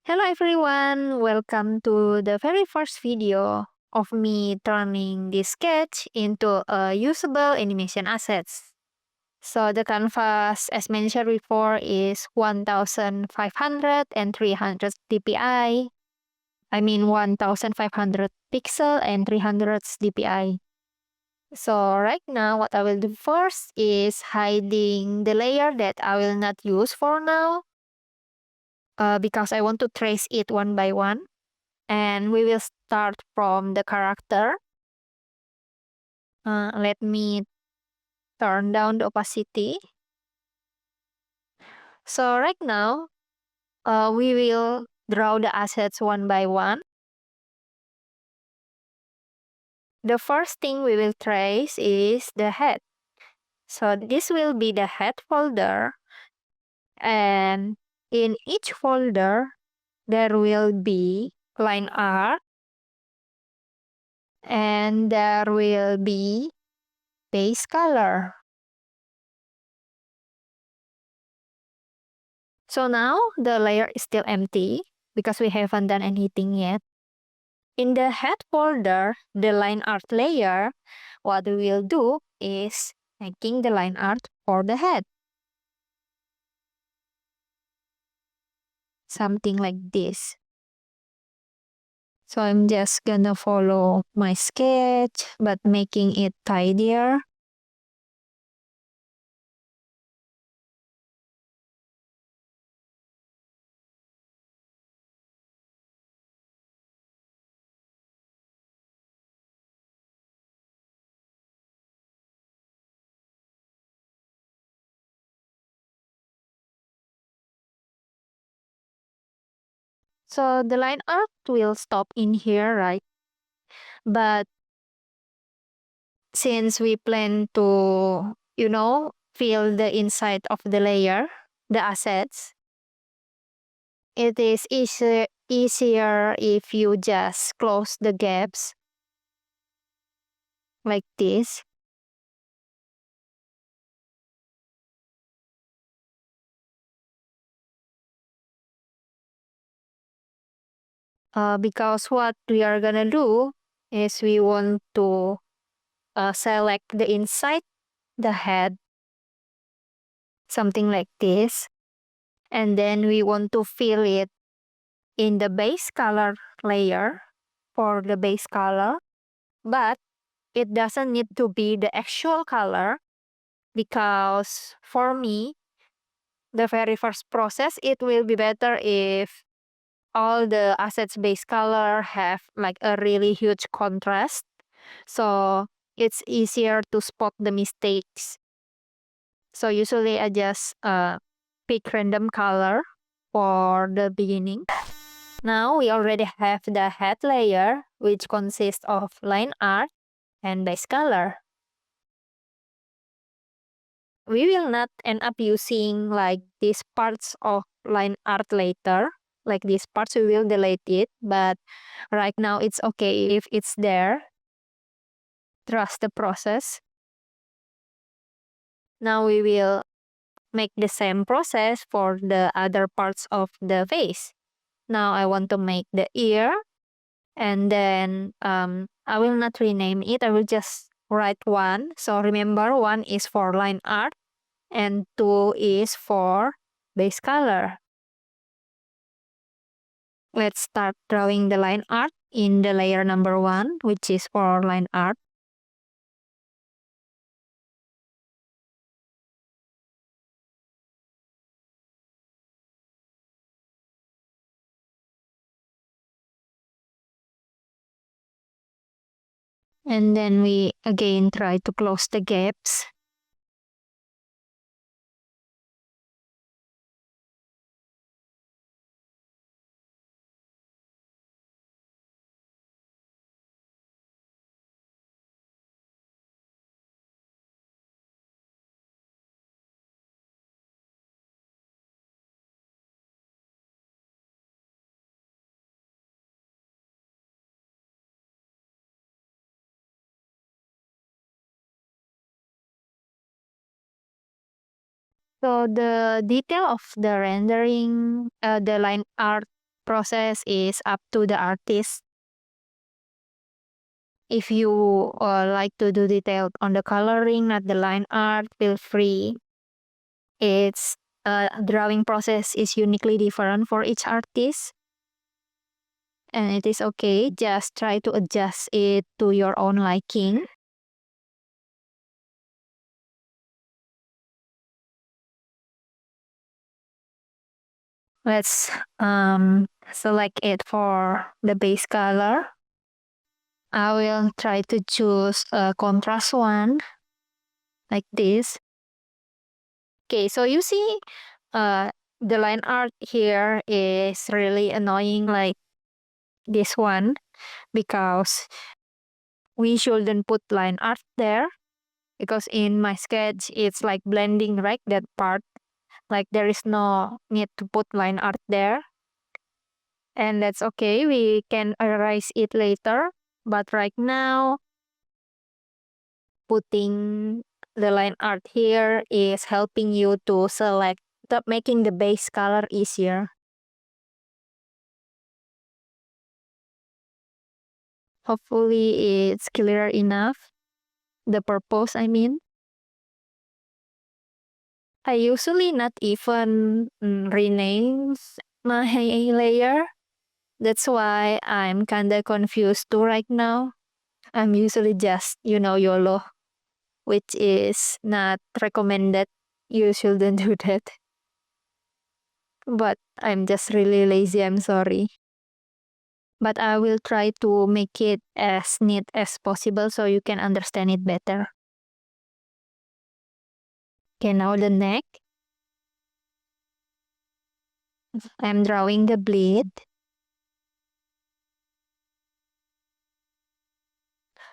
Hello everyone, welcome to the very first video of me turning this sketch into a usable animation assets. So the canvas, as mentioned before, is 1500 and 300 dpi. I mean 1500 pixel and 300 dpi. So right now what I will do first is hiding the layer that I will not use for now. Because I want to trace it one by one. And we will start from the character. Let me turn down the opacity. So right now, we will draw the assets one by one. The first thing we will trace is the head. So this will be the head folder. And in each folder, there will be line art. And there will be base color. So now the layer is still empty because we haven't done anything yet. In the head folder, the line art layer, what we will do is making the line art for the head. Something like this. So I'm just gonna follow my sketch, but making it tidier. So the line art will stop in here, right? But since we plan to, fill the inside of the layer, the assets, it is easier if you just close the gaps like this. Because what we are gonna do is we want to select the inside, the head, something like this. And then we want to fill it in the base color layer for the base color. But it doesn't need to be the actual color because for me, the very first process, it will be better if all the assets base color have like a really huge contrast. So it's easier to spot the mistakes. So usually I just pick random color for the beginning. Now we already have the head layer, which consists of line art and base color. We will not end up using like these parts of line art later. Like these parts, we will delete it. But right now, it's okay if it's there. Trust the process. Now we will make the same process for the other parts of the face. Now I want to make the ear. And then I will not rename it. I will just write 1. So remember, 1 is for line art and 2 is for base color. Let's start drawing the line art in the layer number 1, which is for line art. And then we again try to close the gaps. So the detail of the rendering, the line art process is up to the artist. If you like to do detail on the coloring, not the line art, feel free. Its drawing process is uniquely different for each artist. And it is okay, just try to adjust it to your own liking. Let's select it for the base color. I will try to choose a contrast one, like this. Okay, so you see the line art here is really annoying, like this one, because we shouldn't put line art there, because in my sketch it's like blending, right, that part, like there is no need to put line art there. And that's okay, we can erase it later, but right now putting the line art here is helping you to select making the base color easier. Hopefully it's clear enough, the purpose I mean. I usually not even rename my layer. That's why I'm kinda confused too right now. I'm usually just, YOLO, which is not recommended. You shouldn't do that. But I'm just really lazy, I'm sorry. But I will try to make it as neat as possible so you can understand it better. Okay, now the neck. I'm drawing the bleed.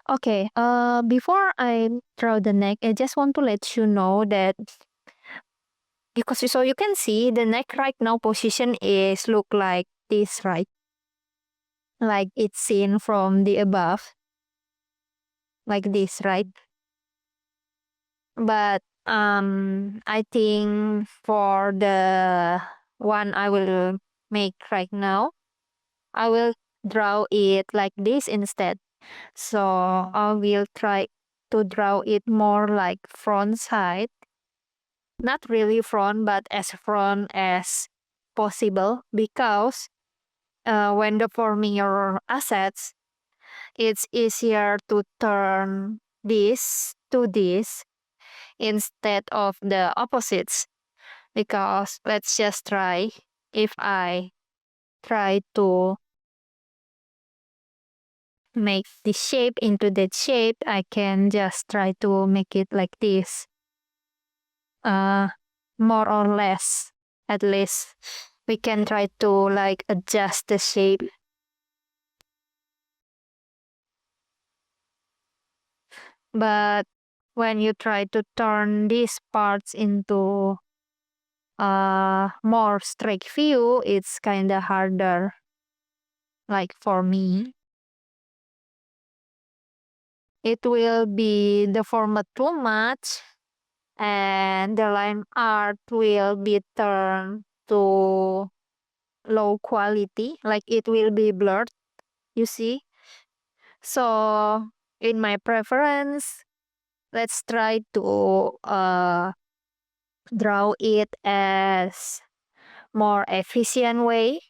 Okay, before I draw the neck, I just want to let you know that because so you can see the neck right now position is look like this, right? Like it's seen from the above, like this, right? But I think for the one I will make right now, I will draw it like this instead. So I will try to draw it more like front side. Not really front, but as front as possible, because when deforming your assets, it's easier to turn this to this instead of the opposites. Because let's just try, if I try to make this shape into that shape, I can just try to make it like this. More or less, at least we can try to like adjust the shape. But when you try to turn these parts into more straight view, it's kind of harder, like for me. It will be deformed too much, and the line art will be turned to low quality, like it will be blurred, you see. So in my preference, let's try to draw it as more efficient way.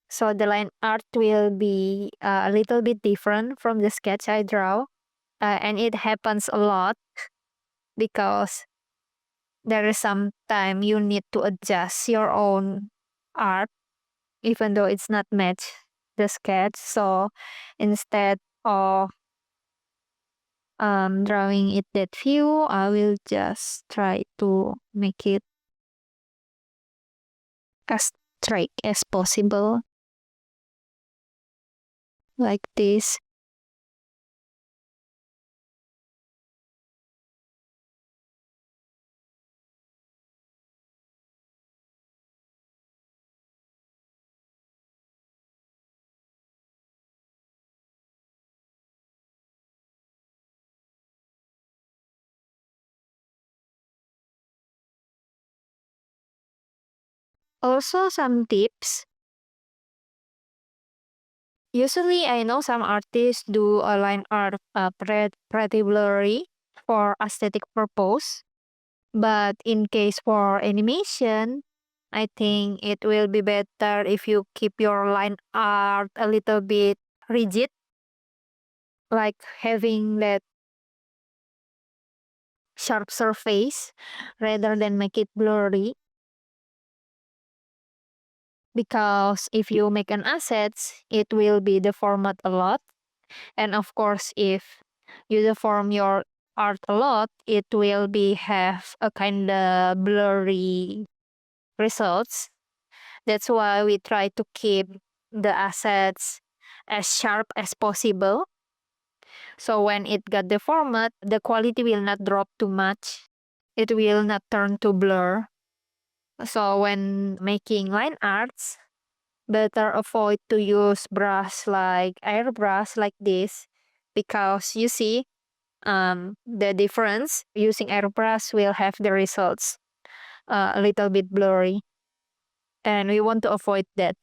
So the line art will be a little bit different from the sketch I draw. And it happens a lot because there is some time you need to adjust your own art, even though it's not match the sketch. So instead of drawing it that view, I will just try to make it as straight as possible, like this. Also, some tips. Usually, I know some artists do a line art pretty blurry for aesthetic purpose. But in case for animation, I think it will be better if you keep your line art a little bit rigid, like having that sharp surface rather than make it blurry. Because if you make an assets, it will be deformed a lot. And of course, if you deform your art a lot, it will be have a kind of blurry results. That's why we try to keep the assets as sharp as possible. So when it got deformed, the quality will not drop too much. It will not turn to blur. So when making line arts, better avoid to use brush like airbrush like this, because you see the difference using airbrush will have the results a little bit blurry, and we want to avoid that.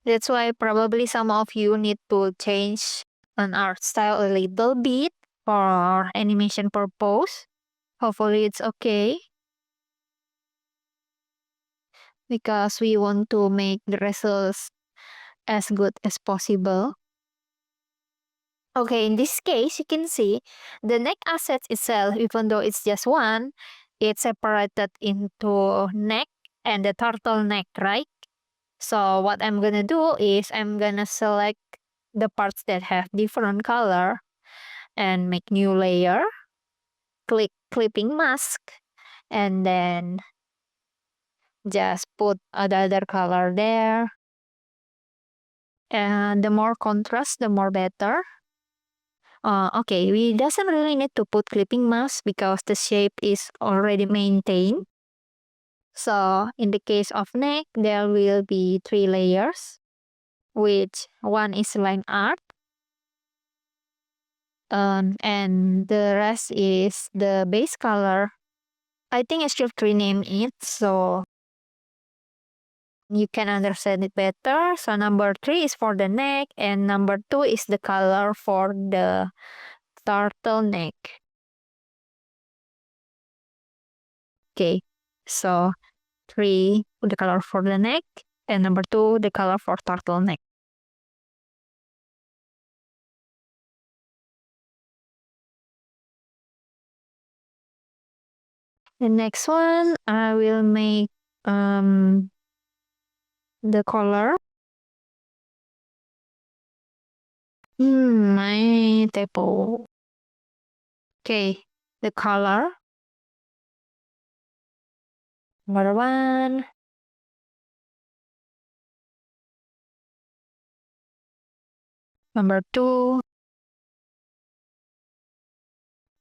That's why probably some of you need to change an art style a little bit for animation purpose. Hopefully it's okay, because we want to make the results as good as possible. Okay, in this case, you can see the neck assets itself, even though it's just one, it's separated into neck and the turtleneck, right? So what I'm gonna do is I'm gonna select the parts that have different color and make new layer, click clipping mask, and then just put another color there. And the more contrast, the more better. Okay, we doesn't really need to put clipping mask because the shape is already maintained. So in the case of neck, there will be 3 layers, which one is line art, and the rest is the base color. I think I should rename it so you can understand it better. So number 3 is for the neck, and number 2 is the color for the turtleneck. Okay, so 3 the color for the neck, and number 2 the color for turtleneck. The next one, I will make the color. My typo. Okay, the color. Number 1. Number 2.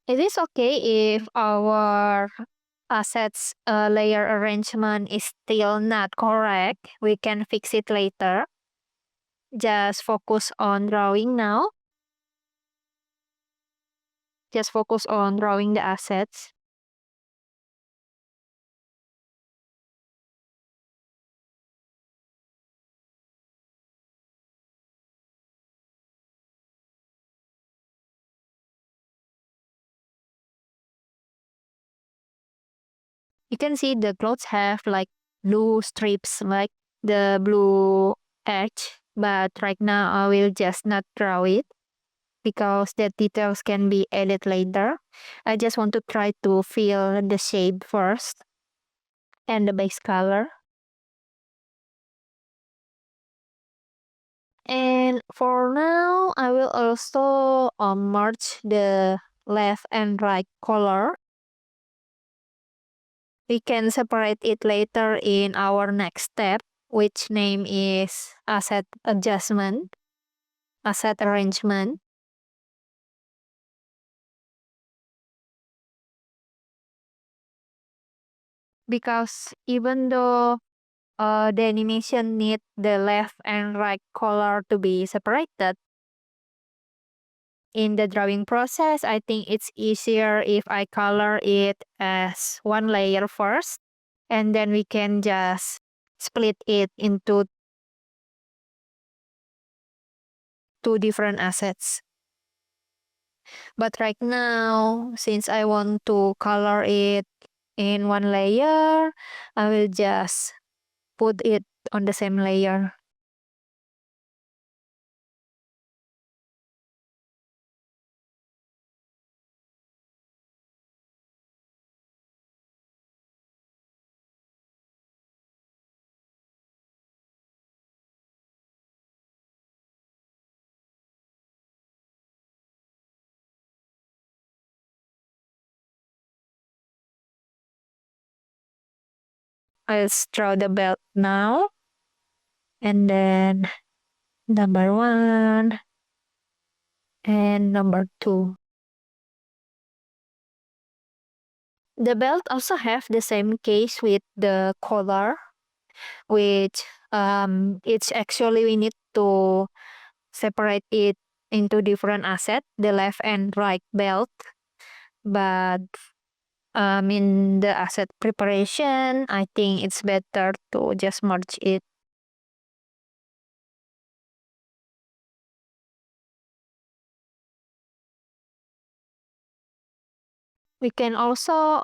It is okay if our assets layer arrangement is still not correct. We can fix it later. Just focus on drawing now. Just focus on drawing the assets. You can see the clothes have like blue strips, like the blue edge, but right now I will just not draw it because the details can be added later. I just want to try to feel the shape first and the base color. And for now, I will also merge the left and right color. We can separate it later in our next step, which name is asset adjustment, asset arrangement. Because even though the animation need the left and right color to be separated, in the drawing process, I think it's easier if I color it as one layer first, and then we can just split it into two different assets. But right now, since I want to color it in one layer, I will just put it on the same layer. Let's draw the belt now. And then number 1 and number 2. The belt also have the same case with the collar, which it's actually we need to separate it into different assets, the left and right belt. But in the asset preparation, I think it's better to just merge it. We can also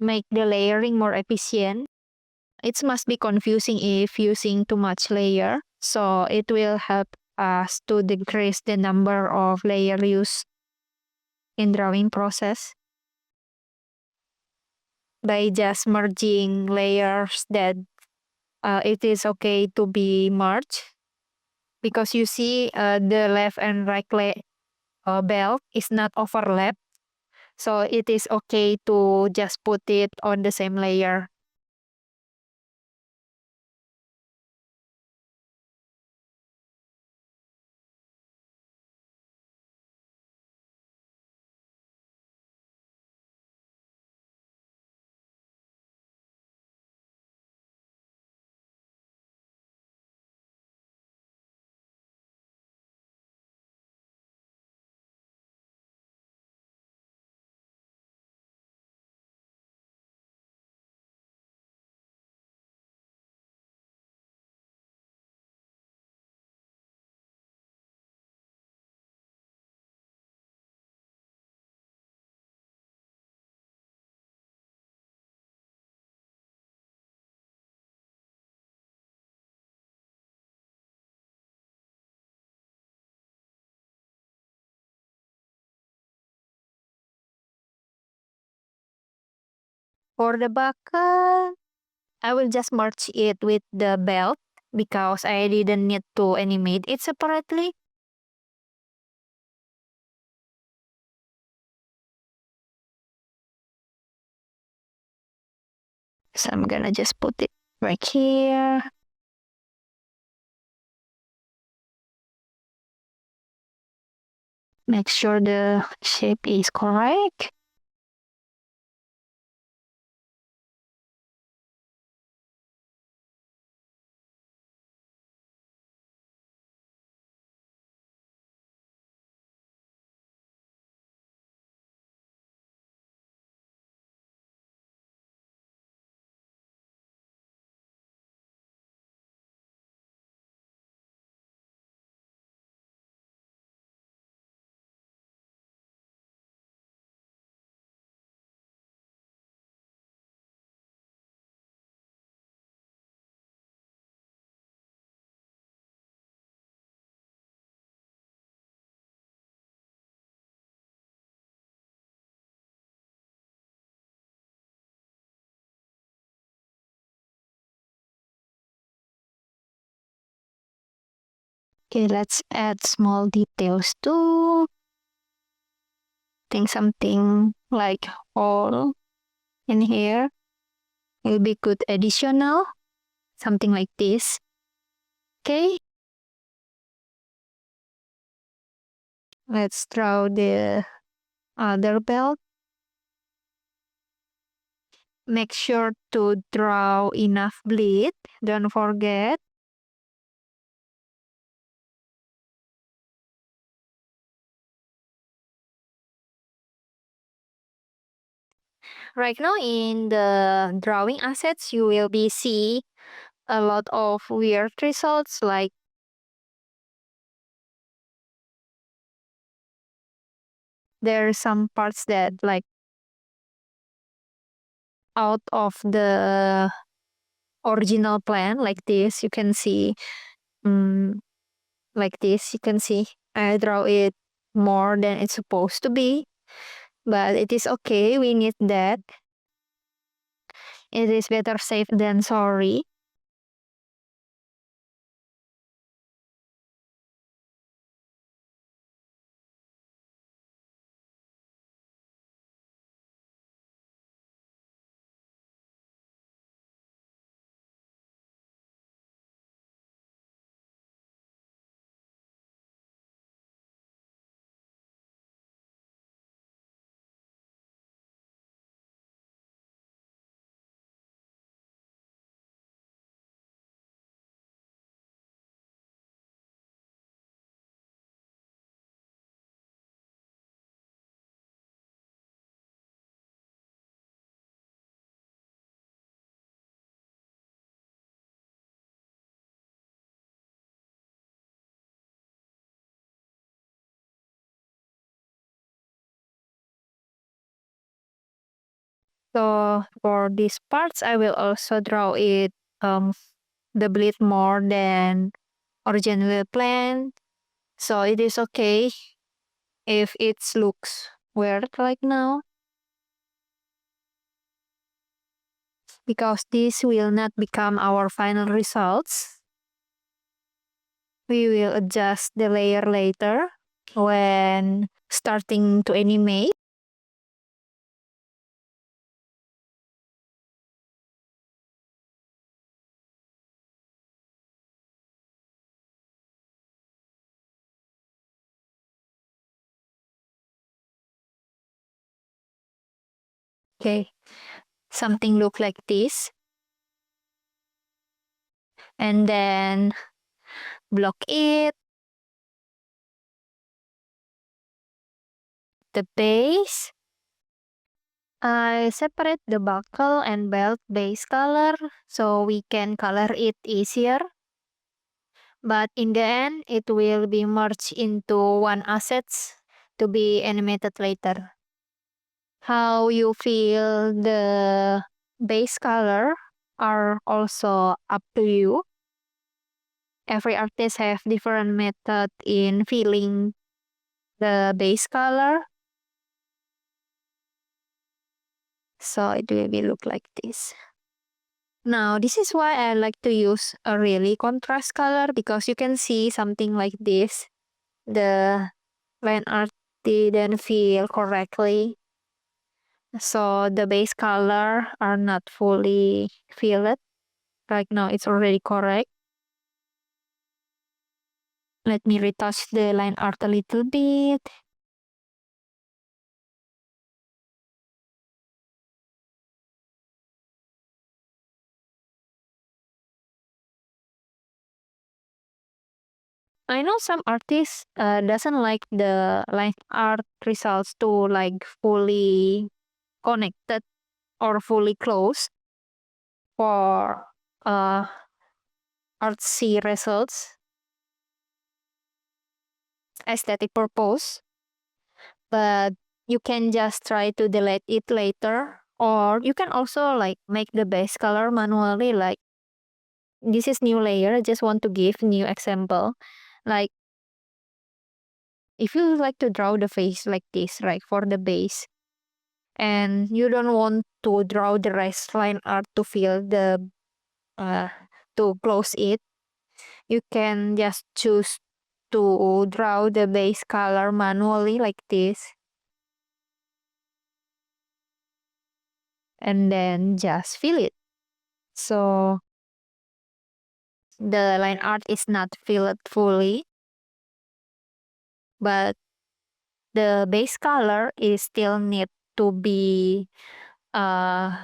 make the layering more efficient. It must be confusing if using too much layer, so it will help us to decrease the number of layer used in drawing process by just merging layers that it is okay to be merged, because you see the left and right belt is not overlap, so it is okay to just put it on the same layer. For the buckle, I will just merge it with the belt because I didn't need to animate it separately. So I'm gonna just put it right here. Make sure the shape is correct. Okay, let's add small details too. Think something like all in here will be good additional. Something like this. Okay. Let's draw the other belt. Make sure to draw enough bleed. Don't forget. right now in the drawing assets, you will be see a lot of weird results, like there are some parts that like out of the original plan, like this. You can see, like this. You can see I draw it more than it's supposed to be, but it is okay. We need that. It is better safe than sorry. So for these parts, I will also draw it um the bleed more than originally planned. So it is okay if it looks weird like now, because this will not become our final results. We will adjust the layer later when starting to animate. Okay, something look like this. And then block it, the base. I separate the buckle and belt base color so we can color it easier. But in the end, it will be merged into one assets to be animated later. How you feel the base color are also up to you. Every artist have different method in feeling the base color. So it will be look like this. Now, this is why I like to use a really contrast color, because you can see something like this. The line art didn't feel correctly. So the base color are not fully filled. Right now it's already correct. Let me retouch the line art a little bit. I know some artists doesn't like the line art results to like fully connected or fully closed for uh artsy results, aesthetic purpose. But you can just try to delete it later, or you can also like make the base color manually. Like this is new layer, I just want to give new example. Like if you like to draw the face like this, right, for the base, and you don't want to draw the rest line art to fill the uh to close it, you can just choose to draw the base color manually like this, and then just fill it. So the line art is not filled fully, but the base color is still need to be uh,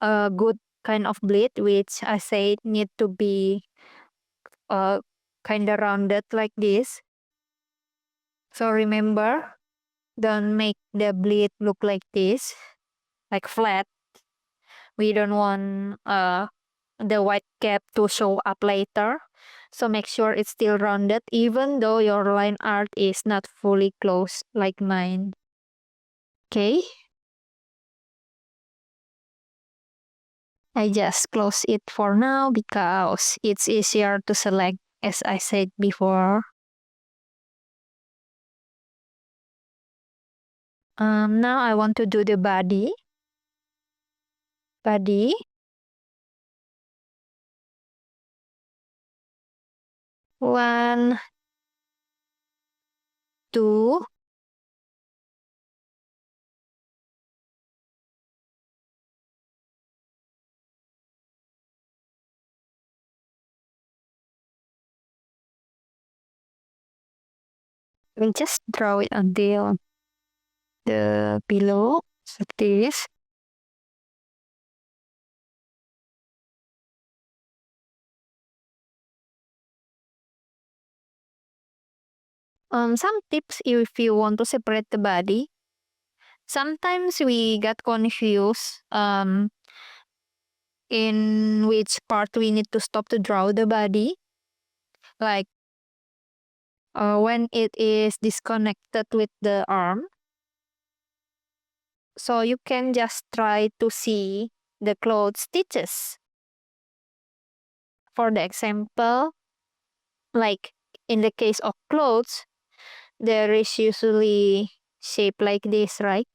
a good kind of bleed, which I say need to be kind of rounded like this. So remember, don't make the bleed look like this. like flat. We don't want the white cap to show up later. So make sure it's still rounded even though your line art is not fully closed like mine. Okay. I just close it for now because it's easier to select as I said before. Now I want to do the body. Body. One, two, we just draw it until the below, like this. Some tips if you want to separate the body. Sometimes we get confused in which part we need to stop to draw the body. Like when it is disconnected with the arm. So you can just try to see the cloth stitches. For the example, like in the case of clothes, there is usually shape like this, right?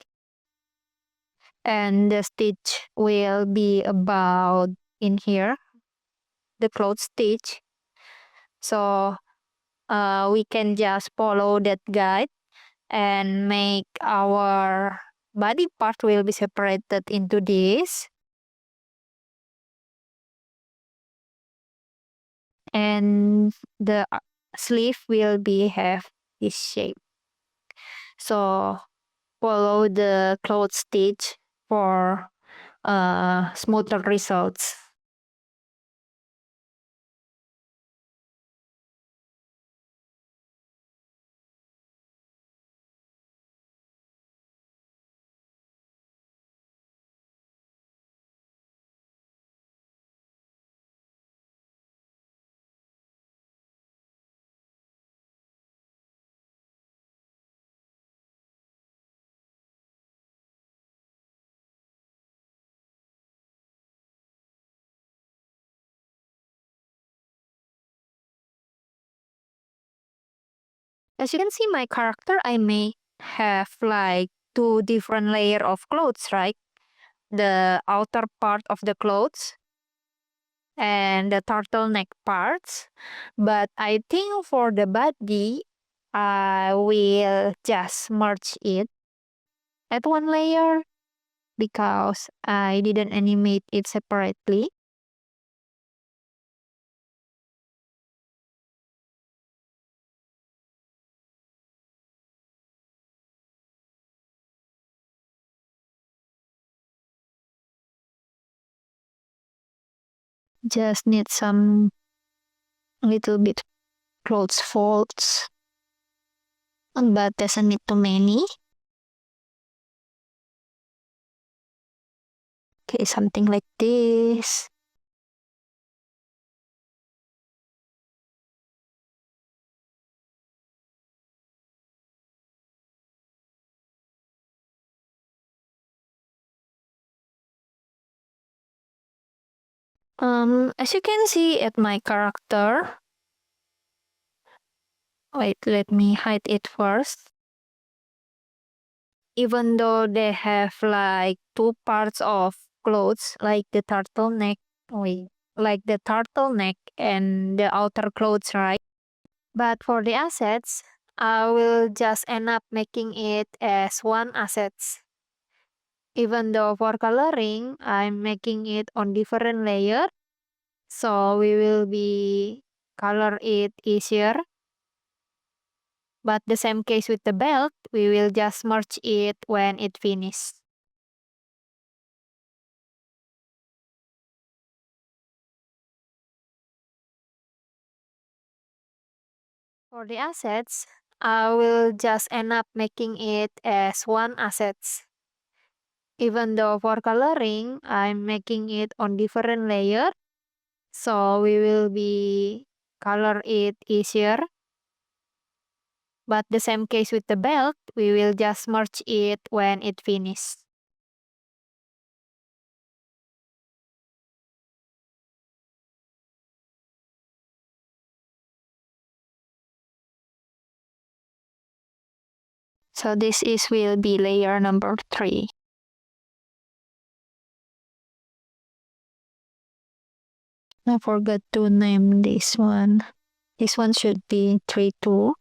And the stitch will be about in here, the cloth stitch. So we can just follow that guide and make our body part will be separated into this. And the sleeve will be have this shape. So follow the cloth stitch for smoother results. As you can see, my character, I may have like two different layer of clothes, right? The outer part of the clothes and the turtleneck parts. But I think for the body, I will just merge it at one layer because I didn't animate it separately. Just need some little bit clothes folds, but doesn't need too many. Okay, something like this. As you can see at my character, wait, let me hide it first. Even though they have like two parts of clothes, like the turtleneck, wait, like the turtleneck and the outer clothes, right? But for the assets, I will just end up making it as one assets. Even though for coloring, I'm making it on different layer. So we will be color it easier. But the same case with the belt, we will just merge it when it finishes. For the assets, I will just end up making it as one assets. Even though for coloring, I'm making it on different layer, so we will be color it easier. But the same case with the belt, we will just merge it when it finished. So this will be layer number 3. I forgot to name this one. This one should be 3-2.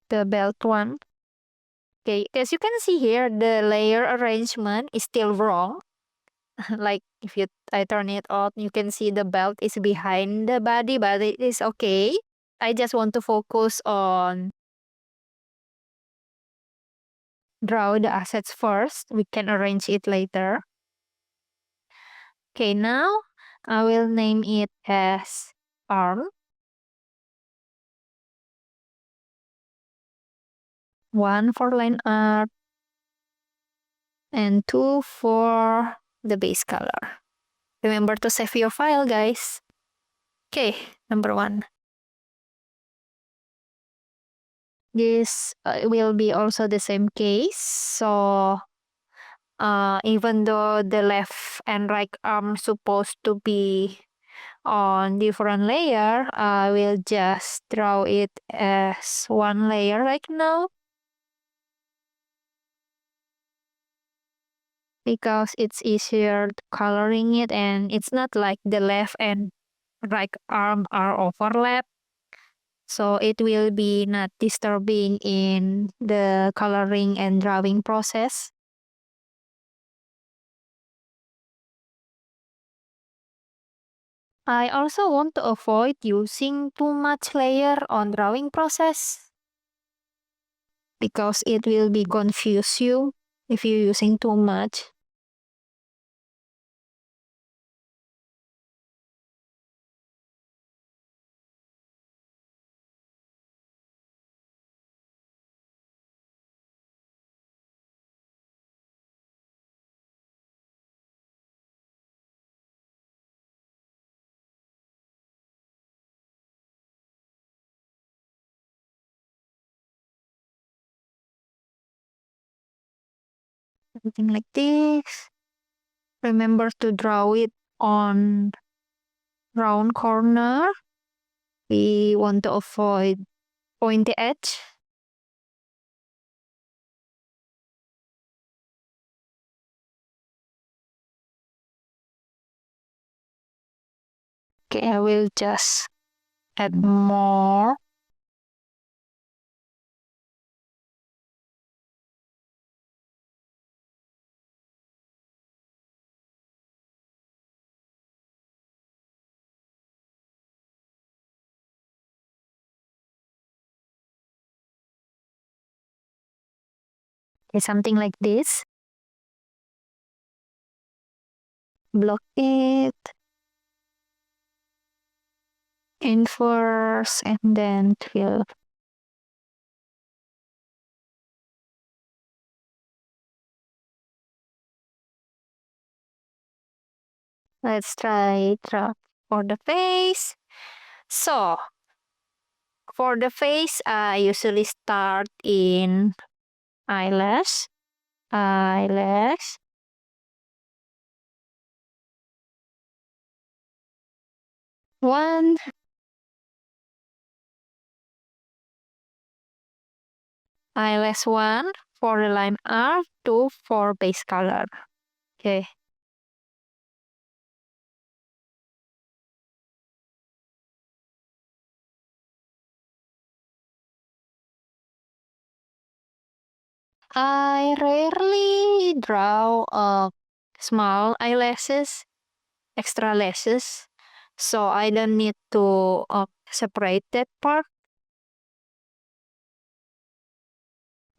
The belt one. Okay, as you can see here, the layer arrangement is still wrong. Like if I turn it on, you can see the belt is behind the body, but it is okay. I just want to focus on draw the assets first. We can arrange it later. Okay, now I will name it as arm. 1 for line art and 2 for the base color. Remember to save your file, guys. Okay, number 1. This will be also the same case. So even though the left and right arm supposed to be on different layer, I will just draw it as one layer right now, because it's easier coloring it, and it's not like the left and right arm are overlap, so it will be not disturbing in the coloring and drawing process. I also want to avoid using too much layer on drawing process, because it will be confuse you if you're using too much. Something like this. Remember to draw it on round corner. We want to avoid pointy edge. Okay, I will just add more. Okay, something like this. Block it. Inverse and then fill. Let's try draw for the face. So, for the face, I usually start in eyelash. Eyelash. One. Eyelash 1 for the line art, 2 for base color. Okay. I rarely draw small eyelashes, extra lashes, so I don't need to separate that part.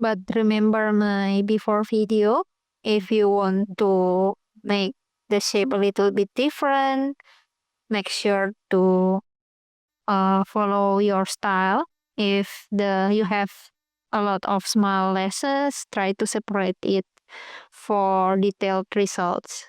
But remember my before video, if you want to make the shape a little bit different, make sure to follow your style If you have a lot of small lashes, try to separate it for detailed results.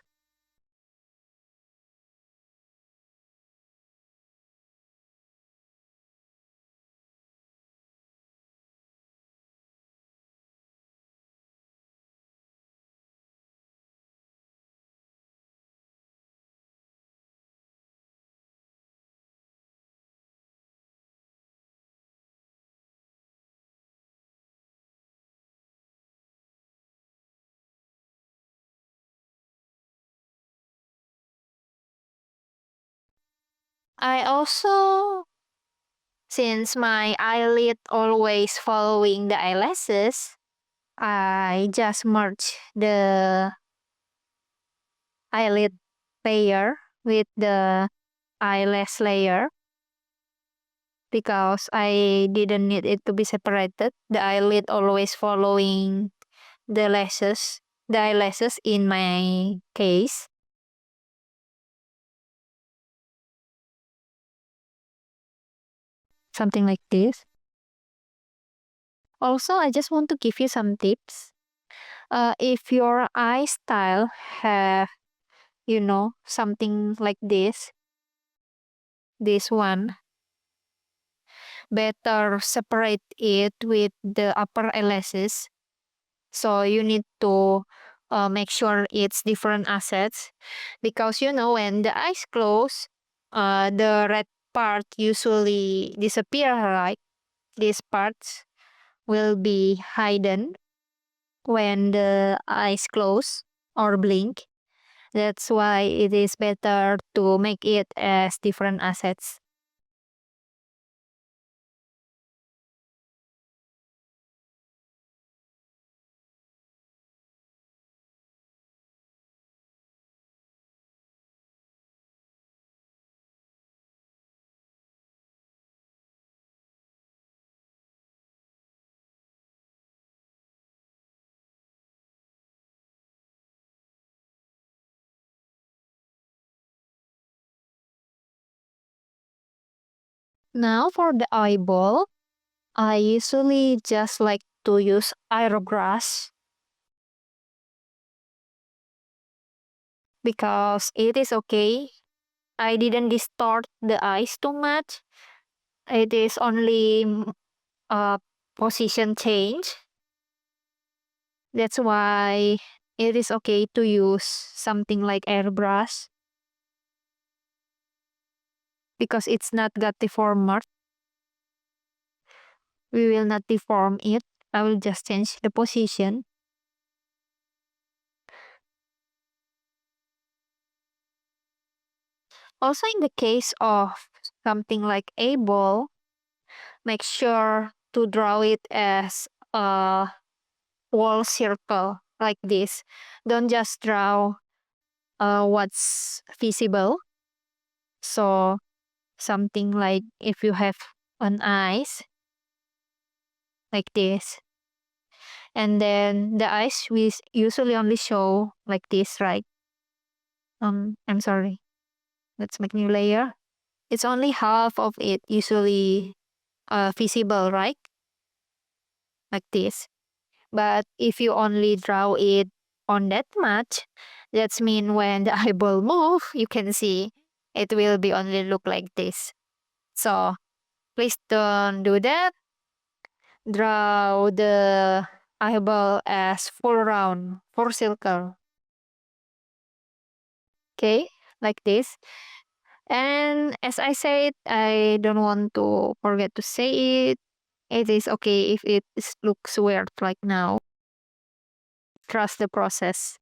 I also, since my eyelid always following the eyelashes, I just merge the eyelid layer with the eyelash layer because I didn't need it to be separated. The eyelid always following the eyelashes in my case. Something like this. Also, I just want to give you some tips. If your eye style have, something like this one, better separate it with the upper eyelashes. So you need to make sure it's different assets because when the eyes close, the red part usually disappear, right? These parts will be hidden when the eyes close or blink. That's why it is better to make it as different assets. Now for the eyeball, I usually just like to use aerobrush because it is okay. I didn't distort the eyes too much. It is only a position change. That's why it is okay to use something like airbrush because it's not got deformer. We will not deform it. I will just change the position. Also, in the case of something like a ball, make sure to draw it as a wall circle like this. Don't just draw what's visible. So something like if you have an eyes like this, and then the eyes we usually only show like this, right? I'm sorry. Let's make new layer. It's only half of it usually visible, right? Like this. But if you only draw it on that much, that's mean when the eyeball move, you can see it will be only look like this. So please don't do that. Draw the eyeball as full round, full circle. Okay, like this. And as I said, I don't want to forget to say it. It is okay if looks weird like now. Trust the process.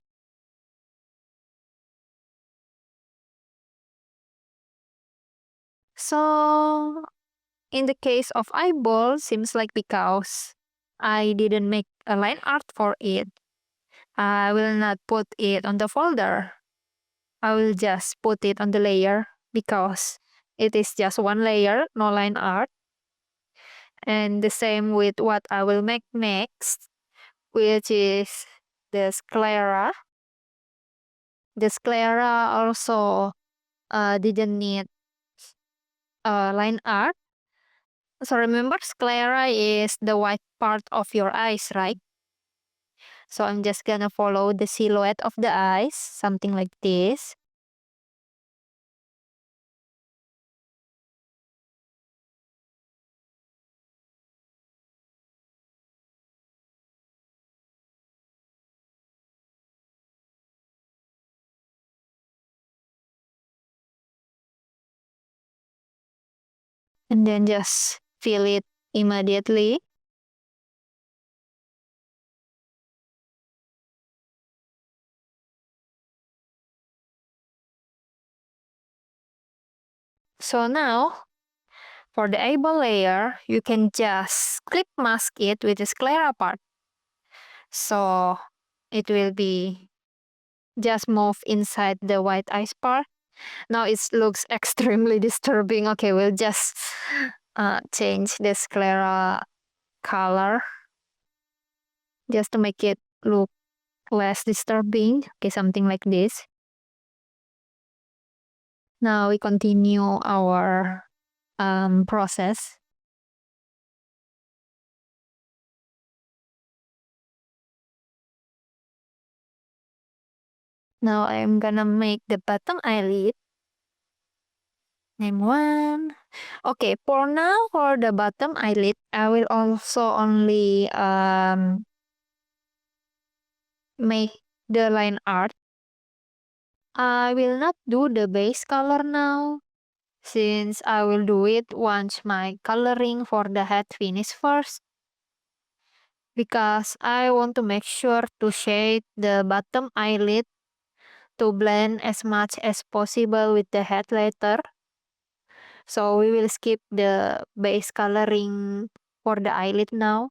So in the case of eyeball, seems like because I didn't make a line art for it, I will not put it on the folder. I will just put it on the layer because it is just one layer, no line art. And the same with what I will make next, which is the sclera. The sclera also didn't need line art. So remember, sclera is the white part of your eyes, right? So I'm just gonna follow the silhouette of the eyes, something like this. And then just fill it immediately. So now, for the eyeball layer, you can just clip mask it with the sclera part. So it will be just move inside the white eyes part. Now it looks extremely disturbing. Okay, we'll just change the sclera color just to make it look less disturbing. Okay, something like this. Now we continue our process. Now I'm gonna make the bottom eyelid. Name one. Okay, for now, for the bottom eyelid, I will also only make the line art. I will not do the base color now, since I will do it once my coloring for the head finish first. Because I want to make sure to shade the bottom eyelid to blend as much as possible with the head later. So we will skip the base coloring for the eyelid now.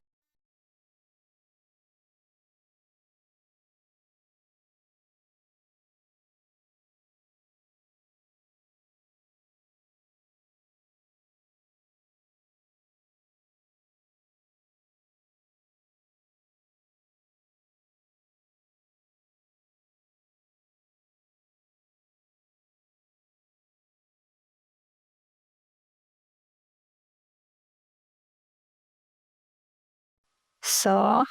So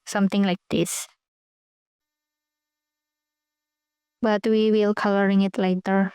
something like this. But we will coloring it later.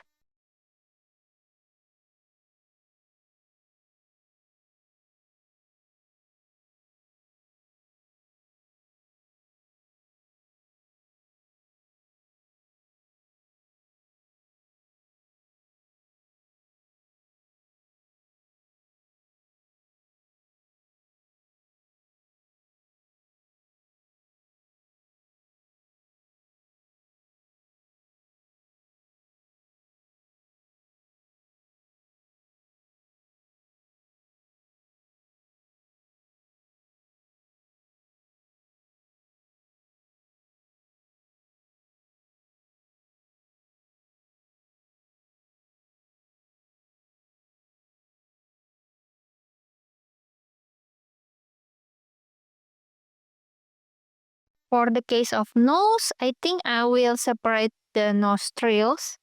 For the case of nose, I think I will separate the nostrils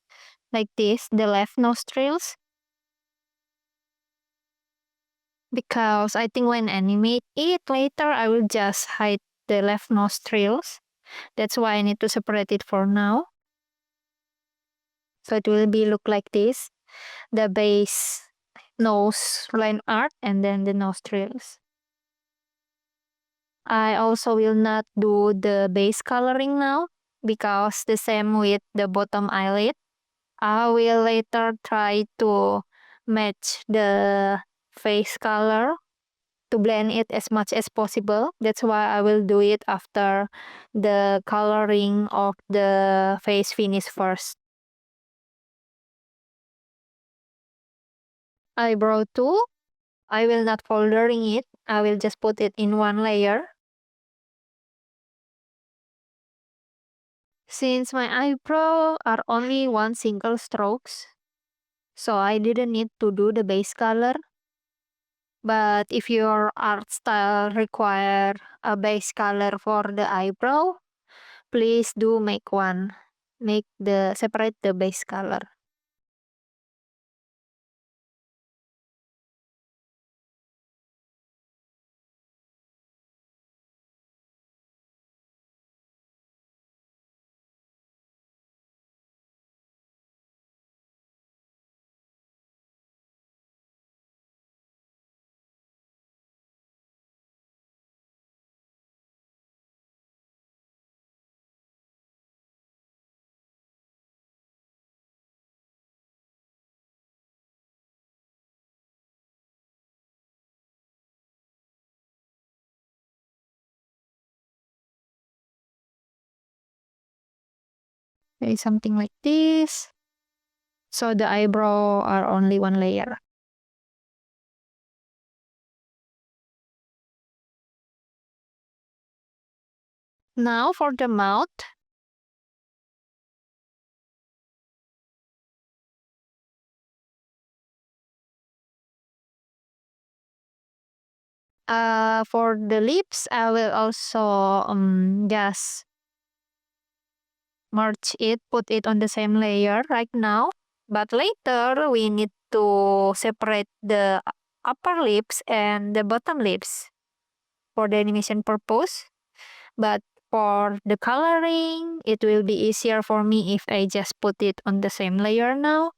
like this, the left nostrils. Because I think when animate it later, I will just hide the left nostrils. That's why I need to separate it for now. So it will be look like this. The base nose line art and then the nostrils. I also will not do the base coloring now because the same with the bottom eyelid. I will later try to match the face color to blend it as much as possible. That's why I will do it after the coloring of the face finish first. Eyebrow too. I will not foldering it. I will just put it in one layer. Since my eyebrow are only one single strokes, so I didn't need to do the base color. But if your art style require a base color for the eyebrow, please do make one. Separate the base color. Okay, something like this. So the eyebrow are only one layer. Now for the mouth. For the lips, I will also just merge it, put it on the same layer right now. But later, we need to separate the upper lips and the bottom lips for the animation purpose. But for the coloring, it will be easier for me if I just put it on the same layer now.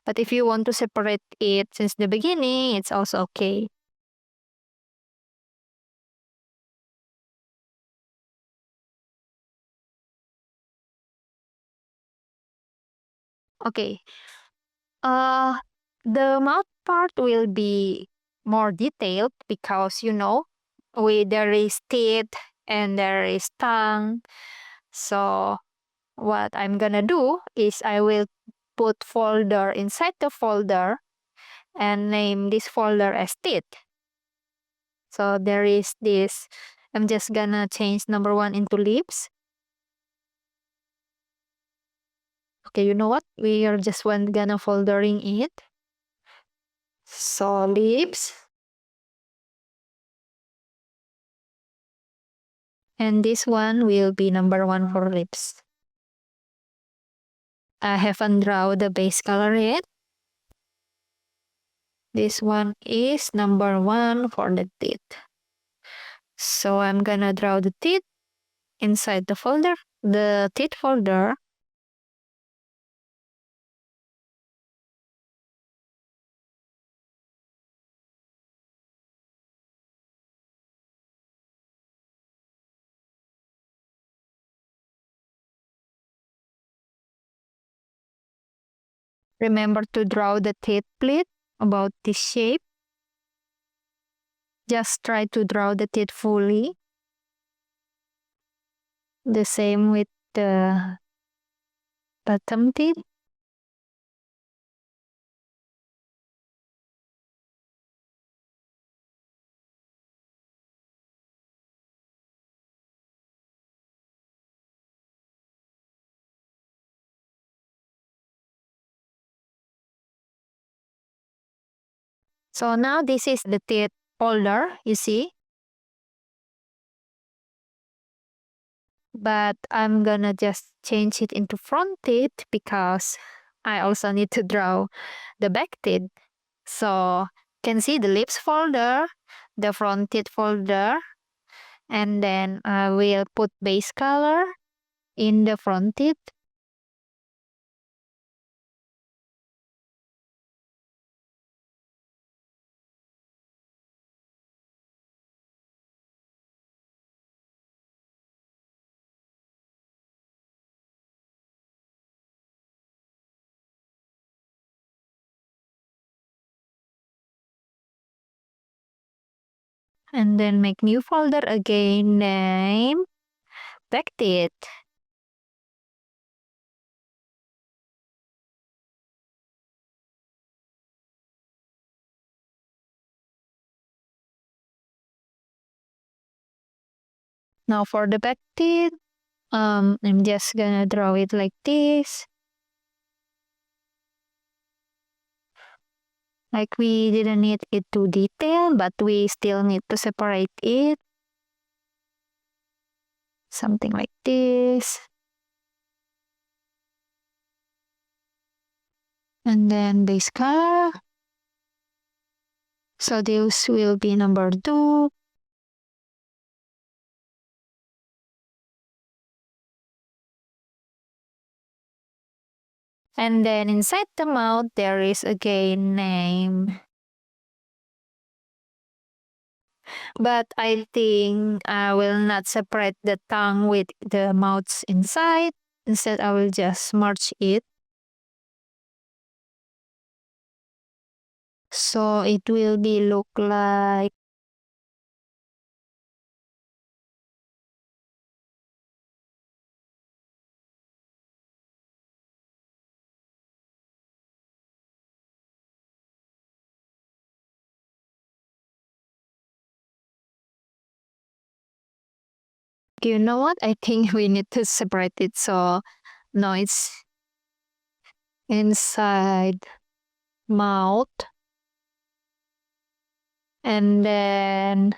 But if you want to separate it since the beginning, it's also okay. Okay. The mouth part will be more detailed because there is teeth and there is tongue. So what I'm gonna do is I will put folder inside the folder and name this folder as teeth. So there is this. I'm just gonna change number 1 into lips. Okay, you know what? We are just gonna foldering it. So lips. And this one will be number 1 for lips. I haven't drawn the base color yet. This one is number 1 for the teeth. So I'm gonna draw the teeth inside the folder, the teeth folder. Remember to draw the teeth pleat about this shape. Just try to draw the teeth fully. The same with the bottom teeth. So now this is the teeth folder, you see. But I'm gonna just change it into front teeth because I also need to draw the back teeth. So can see the lips folder, the front teeth folder, and then I will put base color in the front teeth. And then make new folder again, name back teeth. Now for the back teeth, I'm just gonna draw it like this. Like we didn't need it too detailed, but we still need to separate it. Something like this. And then base color. So this will be number 2. And then inside the mouth, there is again name. But I think I will not separate the tongue with the mouths inside. Instead, I will just merge it. So it will be look like You know what? I think we need to separate it so now it's inside mouth. And then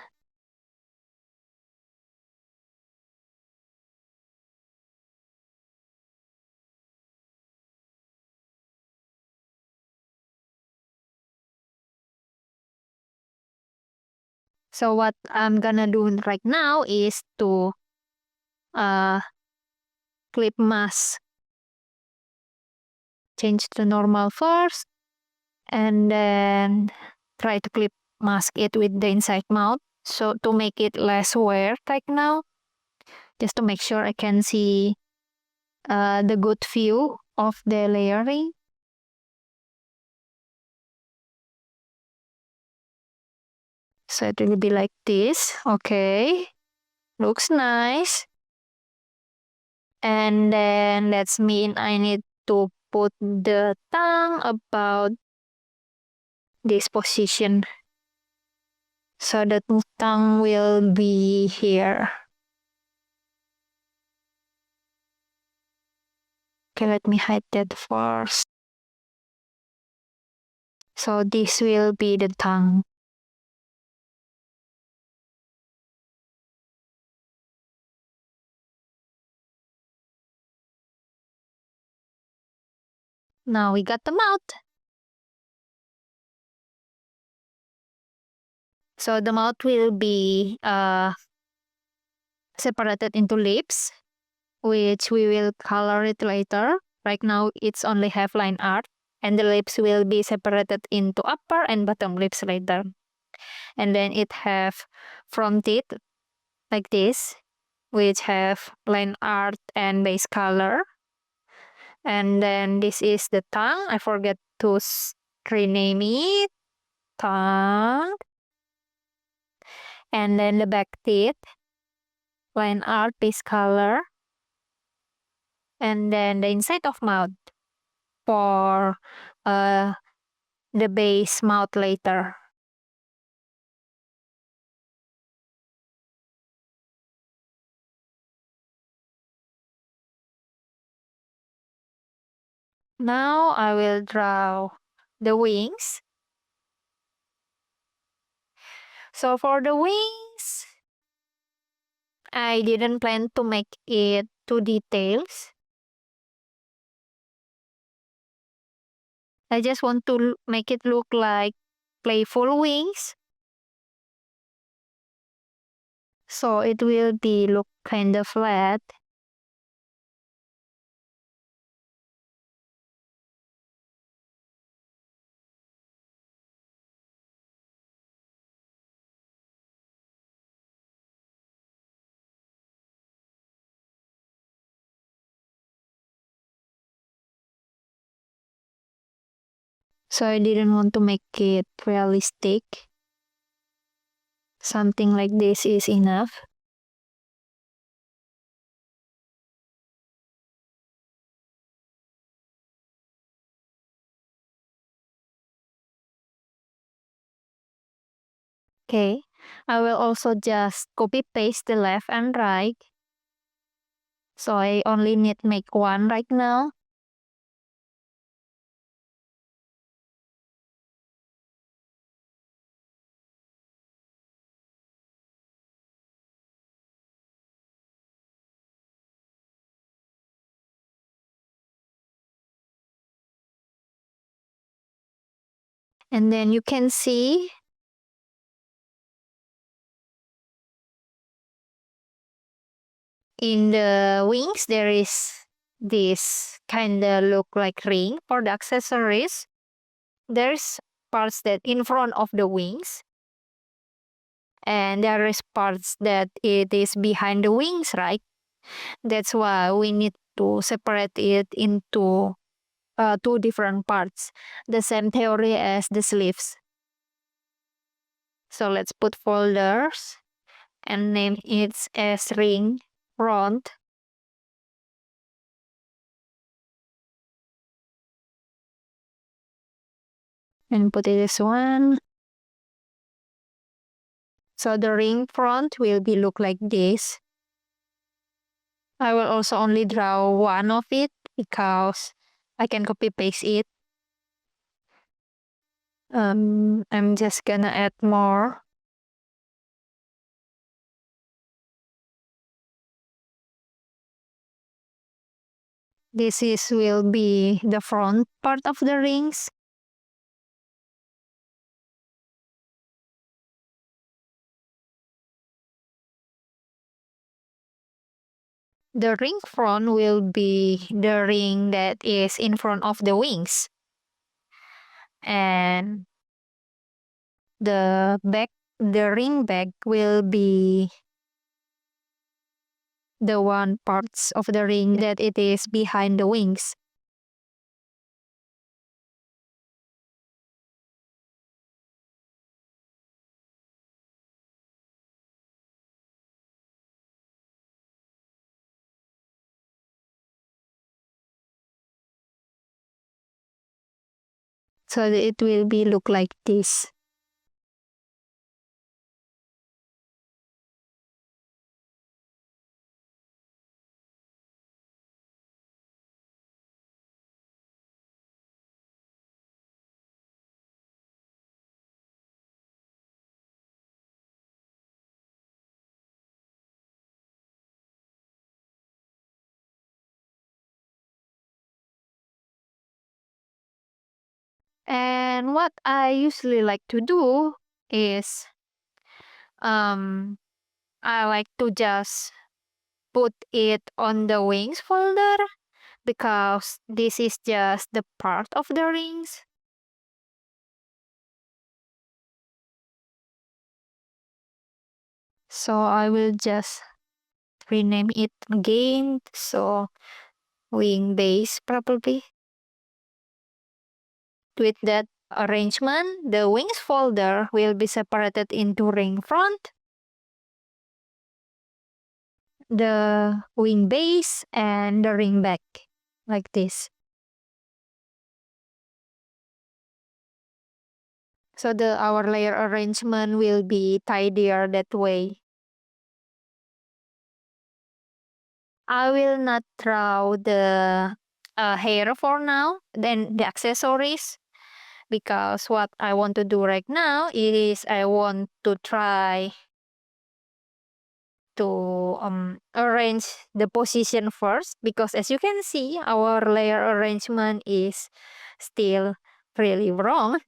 so what I'm gonna do right now is to clip mask. Change to normal first and then try to clip mask it with the inside mouth. So to make it less weird right now, just to make sure I can see the good view of the layering. So it will be like this. Okay, looks nice. And then that's mean I need to put the tongue about this position. So the tongue will be here. Okay, let me hide that first. So this will be the tongue. Now we got the mouth. So the mouth will be separated into lips, which we will color it later. Right now it's only have line art, and the lips will be separated into upper and bottom lips later. And then it have front teeth like this, which have line art and base color. And then this is the tongue. I forget to rename it. Tongue. And then the back teeth, line art, base color. And then the inside of mouth for the base mouth later. Now I will draw the wings. So for the wings, I didn't plan to make it too details. I just want to make it look like playful wings. So it will be look kind of flat. So I didn't want to make it realistic. Something like this is enough. Okay, I will also just copy paste the left and right. So I only need make one right now. And then you can see in the wings there is this kind of look like ring for the accessories. There's parts that in front of the wings, and there is parts that it is behind the wings, right? That's why we need to separate it into two different parts. The same theory as the sleeves. So let's put folders and name it as ring front. And put it as one. So the ring front will be look like this. I will also only draw one of it because I can copy paste it. I'm just gonna add more. Will be the front part of the rings. The ring front will be the ring that is in front of the wings. And the ring back will be the one parts of the ring that it is behind the wings. So it will be look like this. And what I usually like to do is I like to just put it on the wings folder because this is just the part of the rings. So I will just rename it again. So wing base probably. With that arrangement, the wings folder will be separated into ring front, the wing base, and the ring back, like this. So our layer arrangement will be tidier that way. I will not draw the hair for now, then the accessories, because what I want to do right now is I want to try to arrange the position first, because as you can see, our layer arrangement is still really wrong.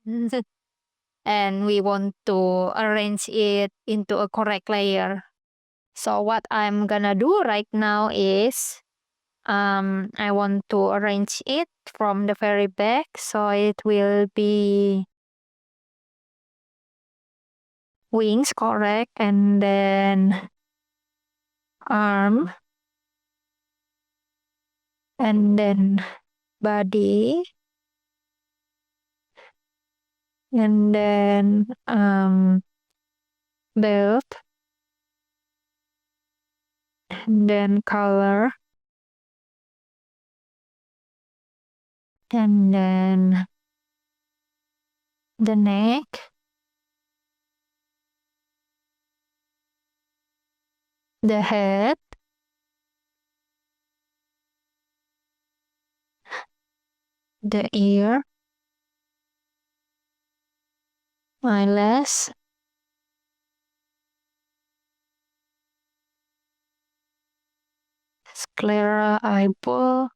And we want to arrange it into a correct layer. So what I'm gonna do right now is I want to arrange it from the very back, so it will be wings, correct, and then arm, and then body, and then belt, and then color, and then the neck, the head, the ear, eyelash, sclera eyeball,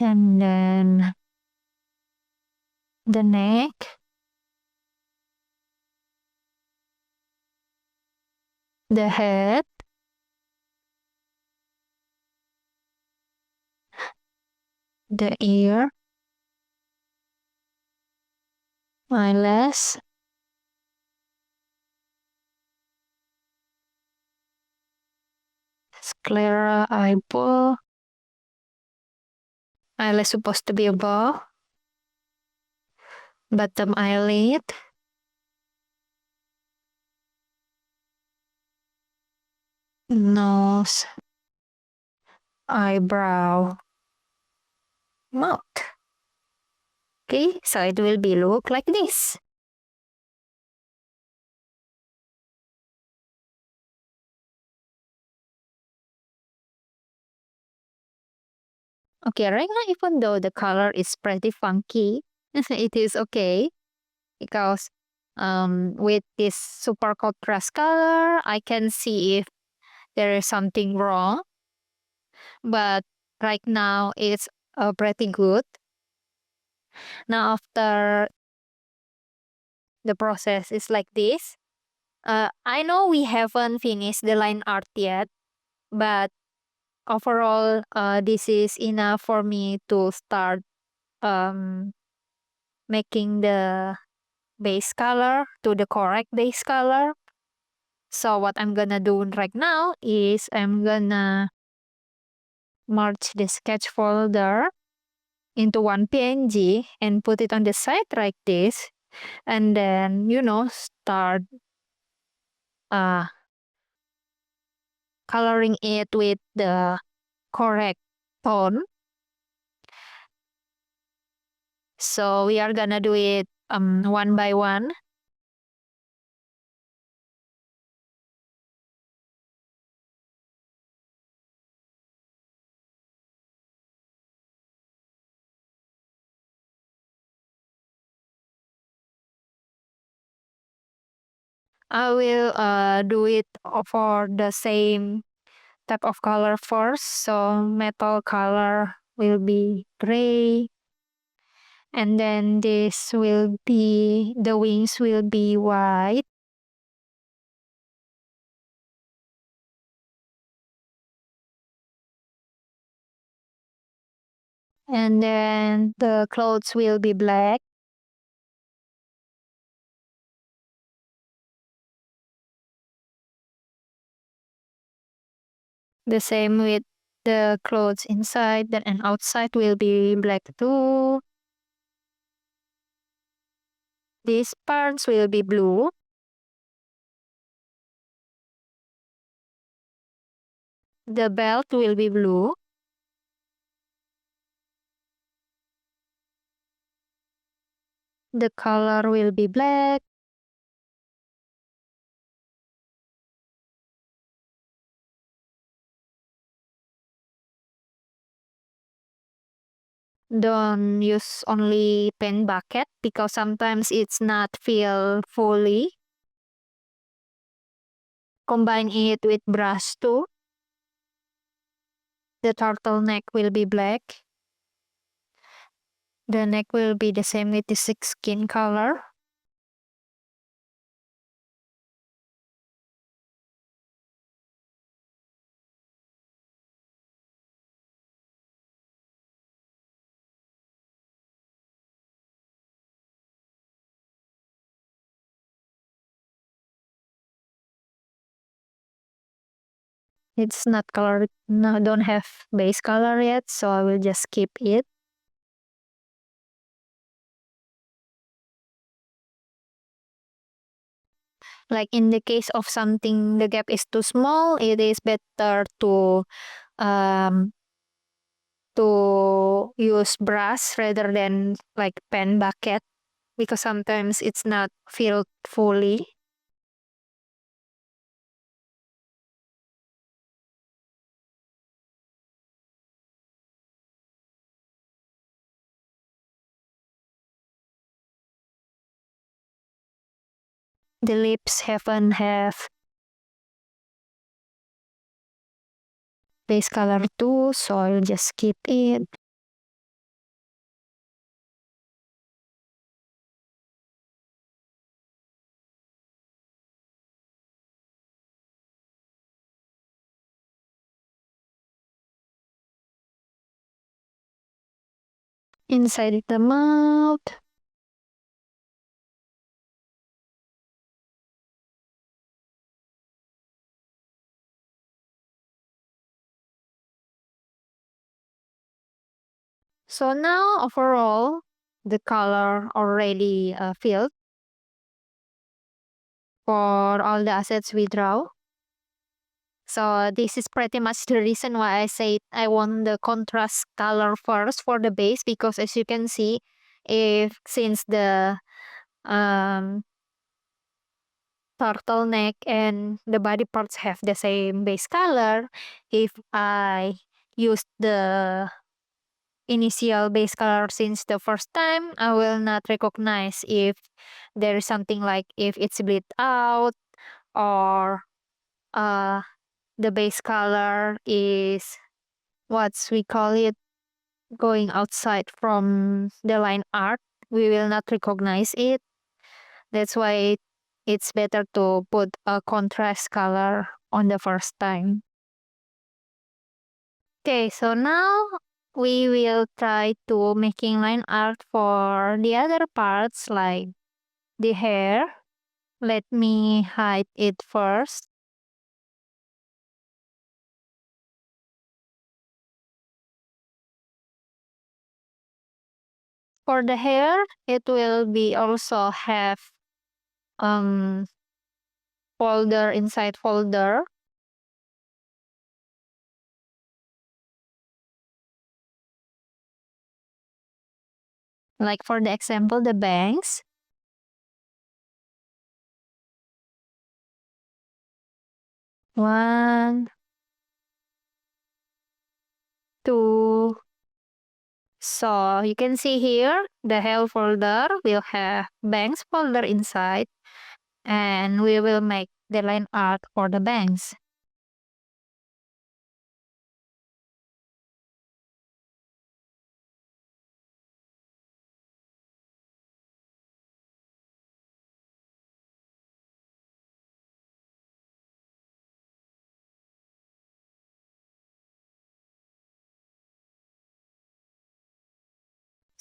and then the neck, the head, the ear, eyelash, sclera eyeball, eyelash supposed to be above, bottom eyelid, nose, eyebrow, mouth. Okay, so it will be look like this. Okay, right now, even though the color is pretty funky, it is okay because with this super contrast color, I can see if there is something wrong. But right now, it's pretty good. Now, after the process is like this, I know we haven't finished the line art yet, but overall, this is enough for me to start um, making the base color to the correct base color. So what I'm gonna do right now is I'm gonna merge the sketch folder into one PNG and put it on the side like this. And then, start uh, coloring it with the correct tone. So we are gonna do it one by one. I will do it for the same type of color first. So metal color will be gray. And then the wings will be white. And then the clothes will be black. The same with the clothes inside and outside will be black too. These parts will be blue. The belt will be blue. The color will be black. Don't use only pen bucket because sometimes it's not filled fully. Combine it with brush too. The turtleneck will be black. The neck will be the same with the skin color. It's not colored, no, don't have base color yet, so I will just skip it. Like in the case of something, the gap is too small, it is better um to use brush rather than like pen bucket because sometimes it's not filled fully. The lips haven't have base color too, so I'll just skip it. Inside the mouth. So now overall, the color already filled for all the assets we draw. So this is pretty much the reason why I say I want the contrast color first for the base because as you can see, if since the um, turtleneck and the body parts have the same base color, if I use the initial base color since the first time, I will not recognize if there is something like if it's bleed out or uh, the base color is what's we call it going outside from the line art. We will not recognize it. That's why it's better to put a contrast color on the first time. Okay, so now we will try to making line art for the other parts like the hair. Let me hide it first. For the hair, it will be also have folder inside folder. Like for the example, the bangs. One, two. So you can see here, the hair folder will have bangs folder inside, and we will make the line art for the bangs.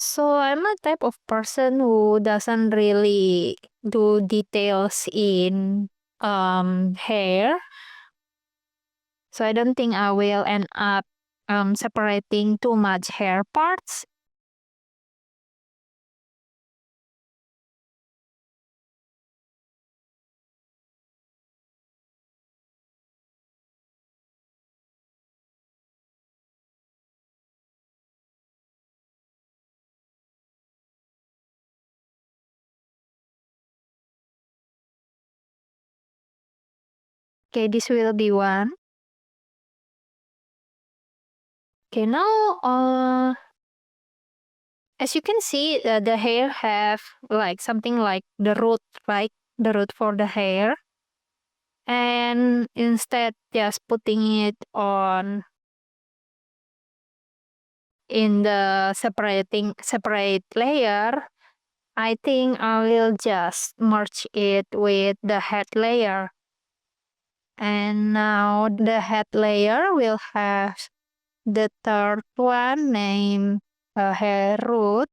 So I'm a type of person who doesn't really do details in hair. So I don't think I will end up separating too much hair parts. Okay, this will be one. Okay, now as you can see, the hair have like something like the root, right? The root for the hair. And instead just putting it on in the separate layer, I think I will just merge it with the head layer. And now the head layer will have the third one named hair root.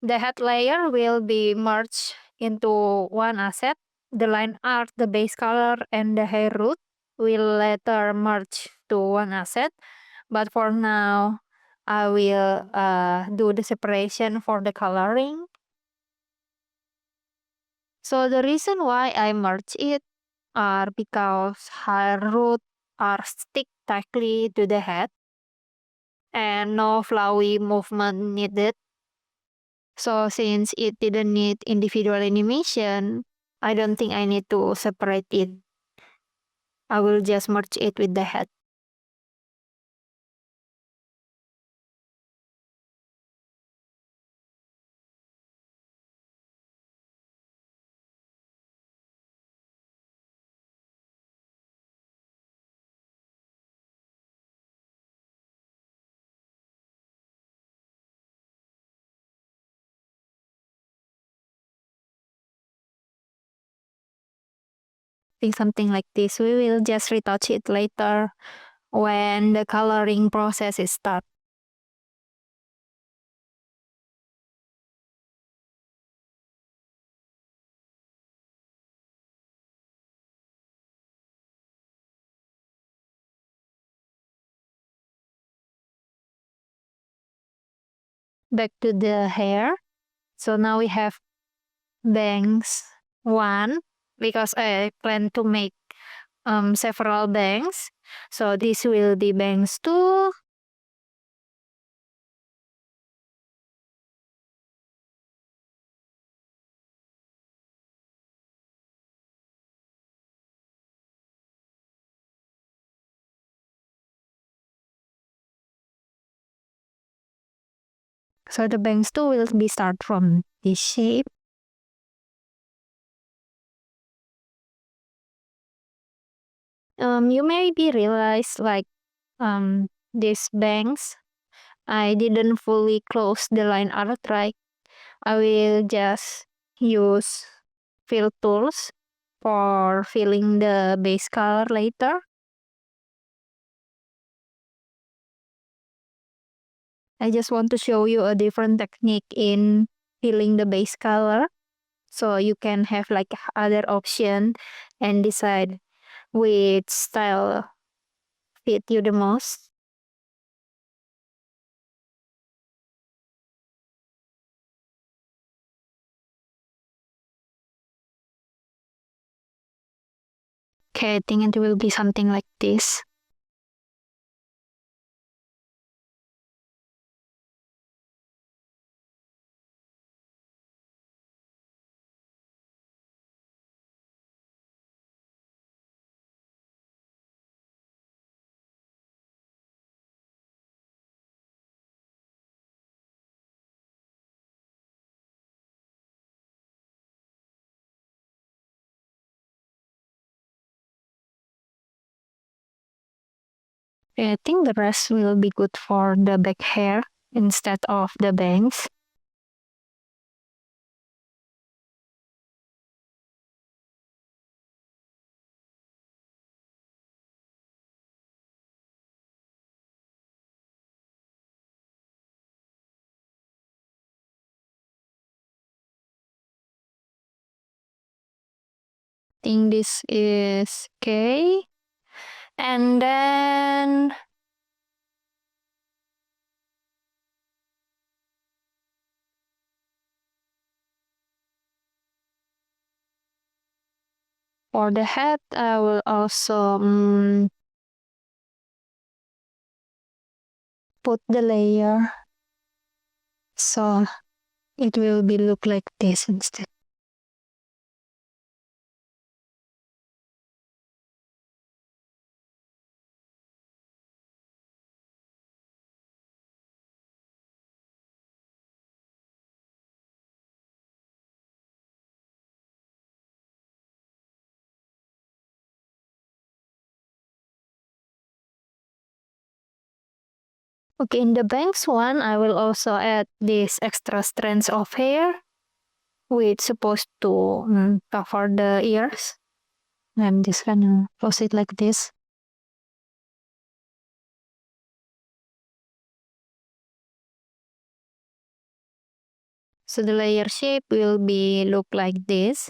The head layer will be merged into one asset. The line art, the base color, and the hair root will later merge to one asset. But for now, I will do the separation for the coloring. So the reason why I merge it are because hair root are stick tightly to the head and no flowy movement needed. So since it didn't need individual animation, I don't think I need to separate it. I will just merge it with the head. Think something like this. We will just retouch it later when the coloring process is start. Back to the hair. So now we have bangs 1 because I plan to make several bangs. So this will be bangs 2. So the bangs too will be start from this shape. You maybe realize like these bangs, I didn't fully close the line art, right? I will just use fill tools for filling the base color later. I just want to show you a different technique in filling the base color, so you can have like other option and decide which style fit you the most. Okay, I think it will be something like this. Okay, I think the rest will be good for the back hair instead of the bangs. Think this is okay. And then for the head, I will also put the layer so it will be look like this instead. Okay, in the bangs one, I will also add this extra strands of hair, which supposed to cover the ears. I'm just gonna close it like this. So the layer shape will be look like this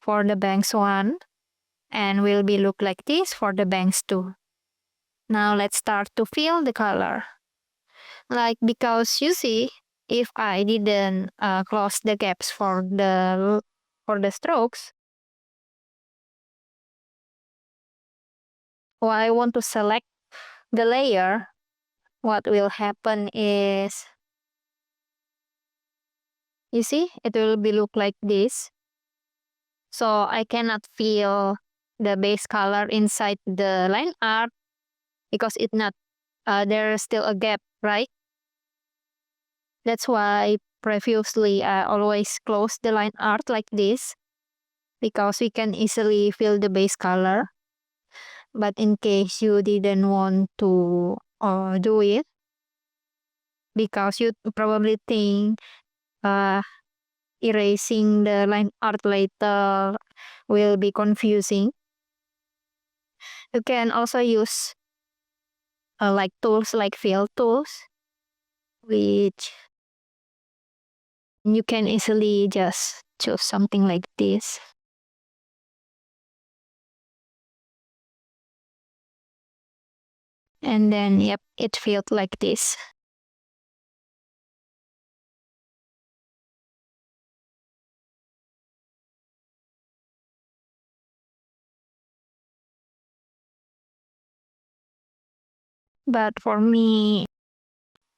for the bangs one, and will be look like this for the bangs two. Now let's start to fill the color. Like, because you see, if I didn't close the gaps for the strokes, or I want to select the layer, what will happen is, you see, it will be look like this. So I cannot fill the base color inside the line art because it not there's still a gap, right? That's why previously I always close the line art like this, because we can easily fill the base color. But in case you didn't want to do it, because you probably think erasing the line art later will be confusing, you can also use like tools like fill tools, which you can easily just choose something like this. And then, yep, it felt like this. But for me,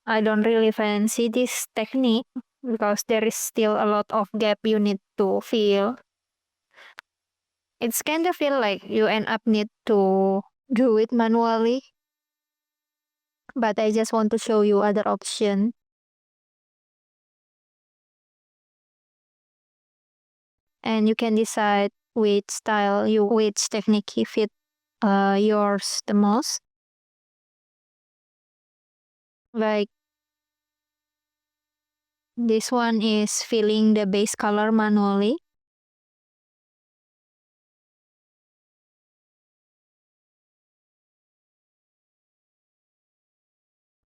I don't really fancy this technique because there is still a lot of gap you need to fill. It's kind of feel like you end up need to do it manually. But I just want to show you other option. and you can decide which technique fit yours the most. Like this one is filling the base color manually.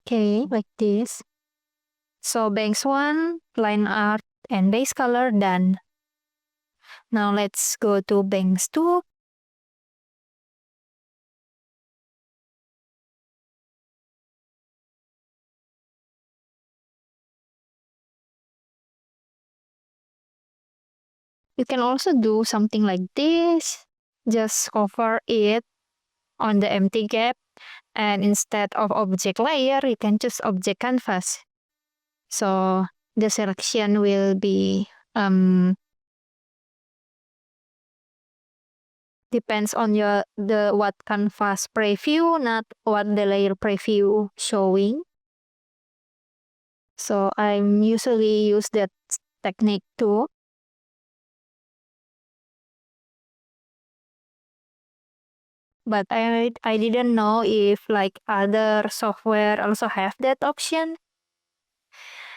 Okay, like this. So banks 1, line art, and base color done. Now let's go to banks 2. You can also do something like this. Just cover it on the empty gap, and instead of object layer, you can choose object canvas. So the selection will be depends on what canvas preview, not what the layer preview showing. So I usually use that technique too. But I didn't know if like other software also have that option.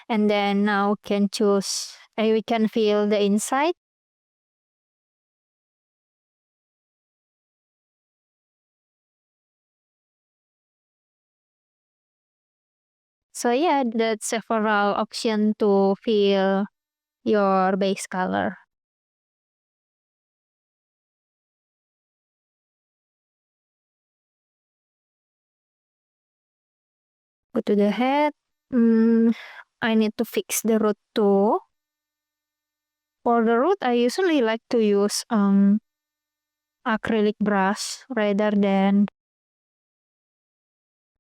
And then now can choose, we can fill the inside. So yeah, that's several option to fill your base color. Go to the head. I need to fix the root too. For the root, I usually like to use acrylic brush rather than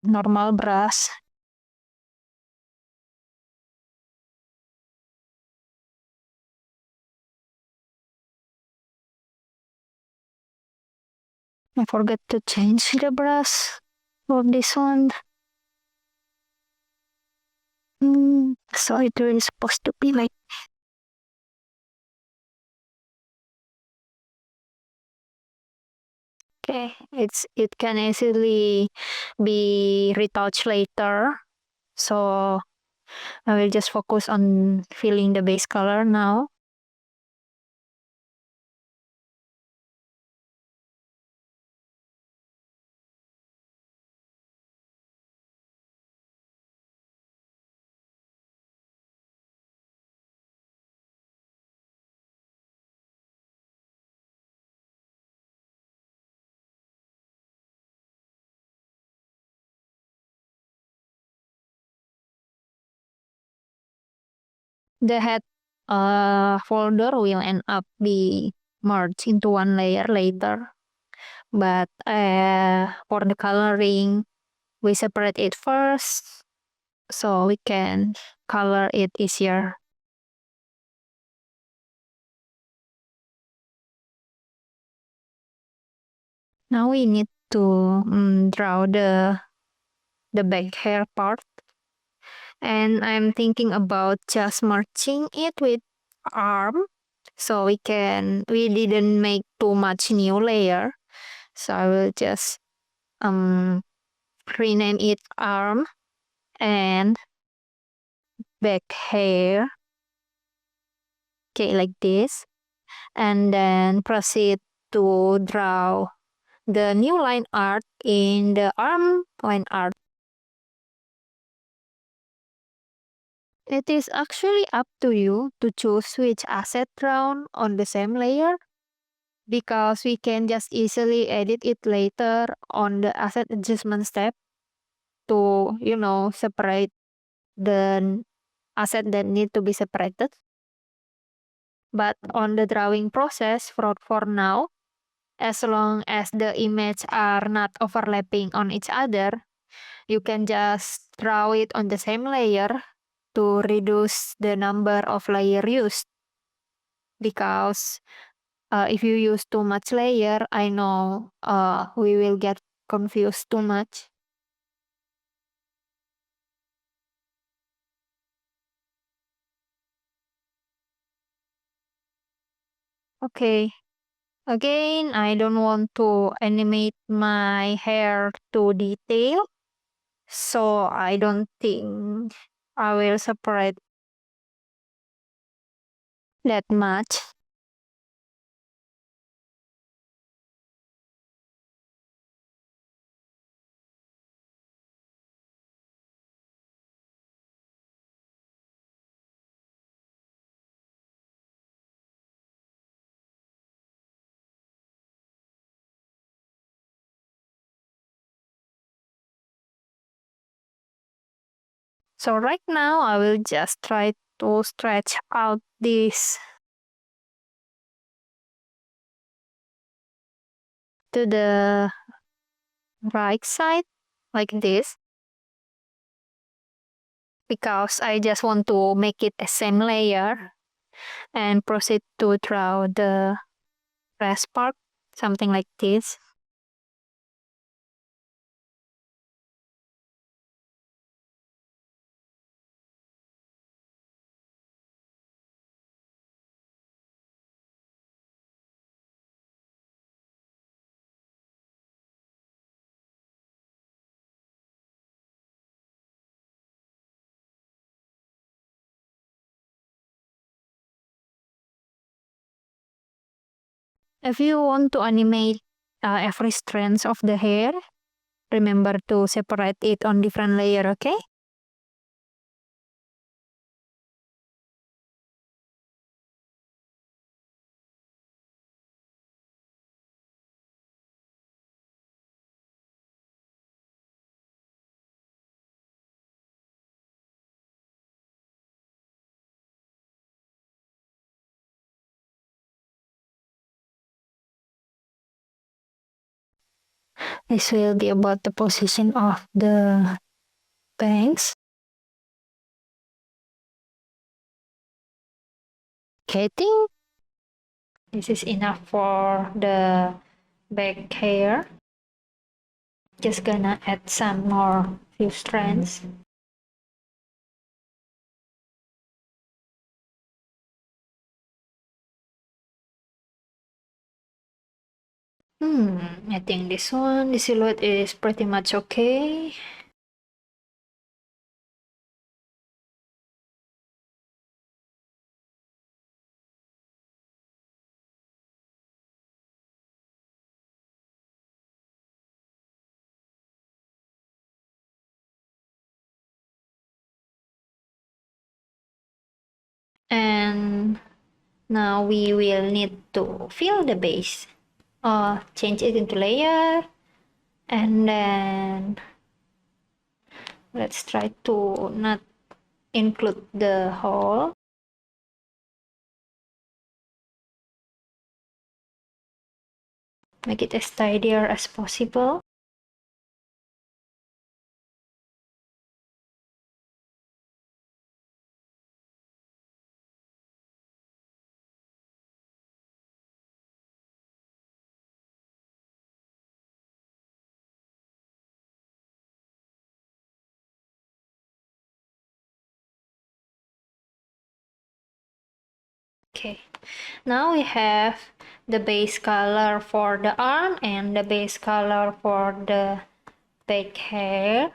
normal brush. I forgot to change the brush for this one. So it is supposed to be like okay. It can easily be retouched later. So I will just focus on filling the base color now. The head folder will end up be merged into one layer later. But for the coloring, we separate it first so we can color it easier. Now we need to draw the back hair part. And I'm thinking about just merging it with arm. So we didn't make too much new layer. So I will just rename it arm and back hair. Okay, like this. And then proceed to draw the new line art in the arm line art. It is actually up to you to choose which asset drawn on the same layer, because we can just easily edit it later on the asset adjustment step to, separate the asset that need to be separated. But on the drawing process for now, as long as the image are not overlapping on each other, you can just draw it on the same layer to reduce the number of layer used. Because if you use too much layer, I know we will get confused too much. Okay. Again, I don't want to animate my hair too detailed, so I don't think I will separate that much. So right now, I will just try to stretch out this to the right side like this, because I just want to make it a same layer and proceed to draw the rest part, something like this. If you want to animate every strands of the hair, remember to separate it on different layer, okay? This will be about the position of the bangs. Okay, I think this is enough for the back hair. Just gonna add some more few strands. I think this one, the silhouette is pretty much okay. And now we will need to fill the base. Change it into layer, and then let's try to not include the hole. Make it as tidier as possible. Okay, now we have the base color for the arm and the base color for the back hair.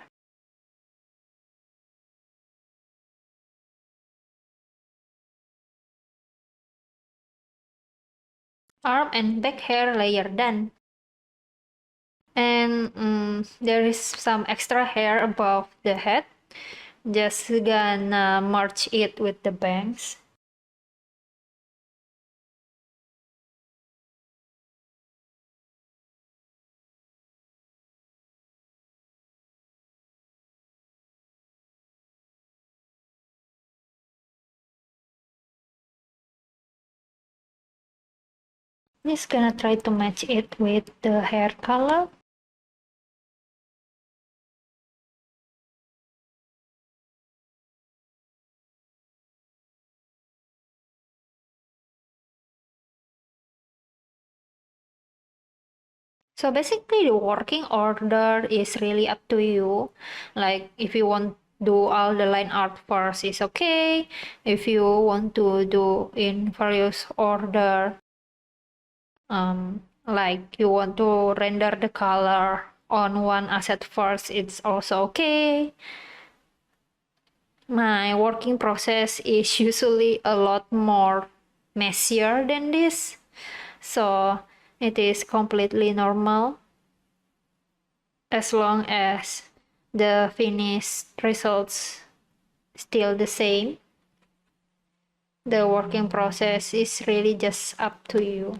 Arm and back hair layer done. And there is some extra hair above the head. Just gonna merge it with the bangs. Just gonna try to match it with the hair color. So basically the working order is really up to you. Like if you want do all the line art first is okay. If you want to do in various order, Like you want to render the color on one asset first, it's also okay. My working process is usually a lot more messier than this, so it is completely normal as long as the finished results still the same. The working process is really just up to you.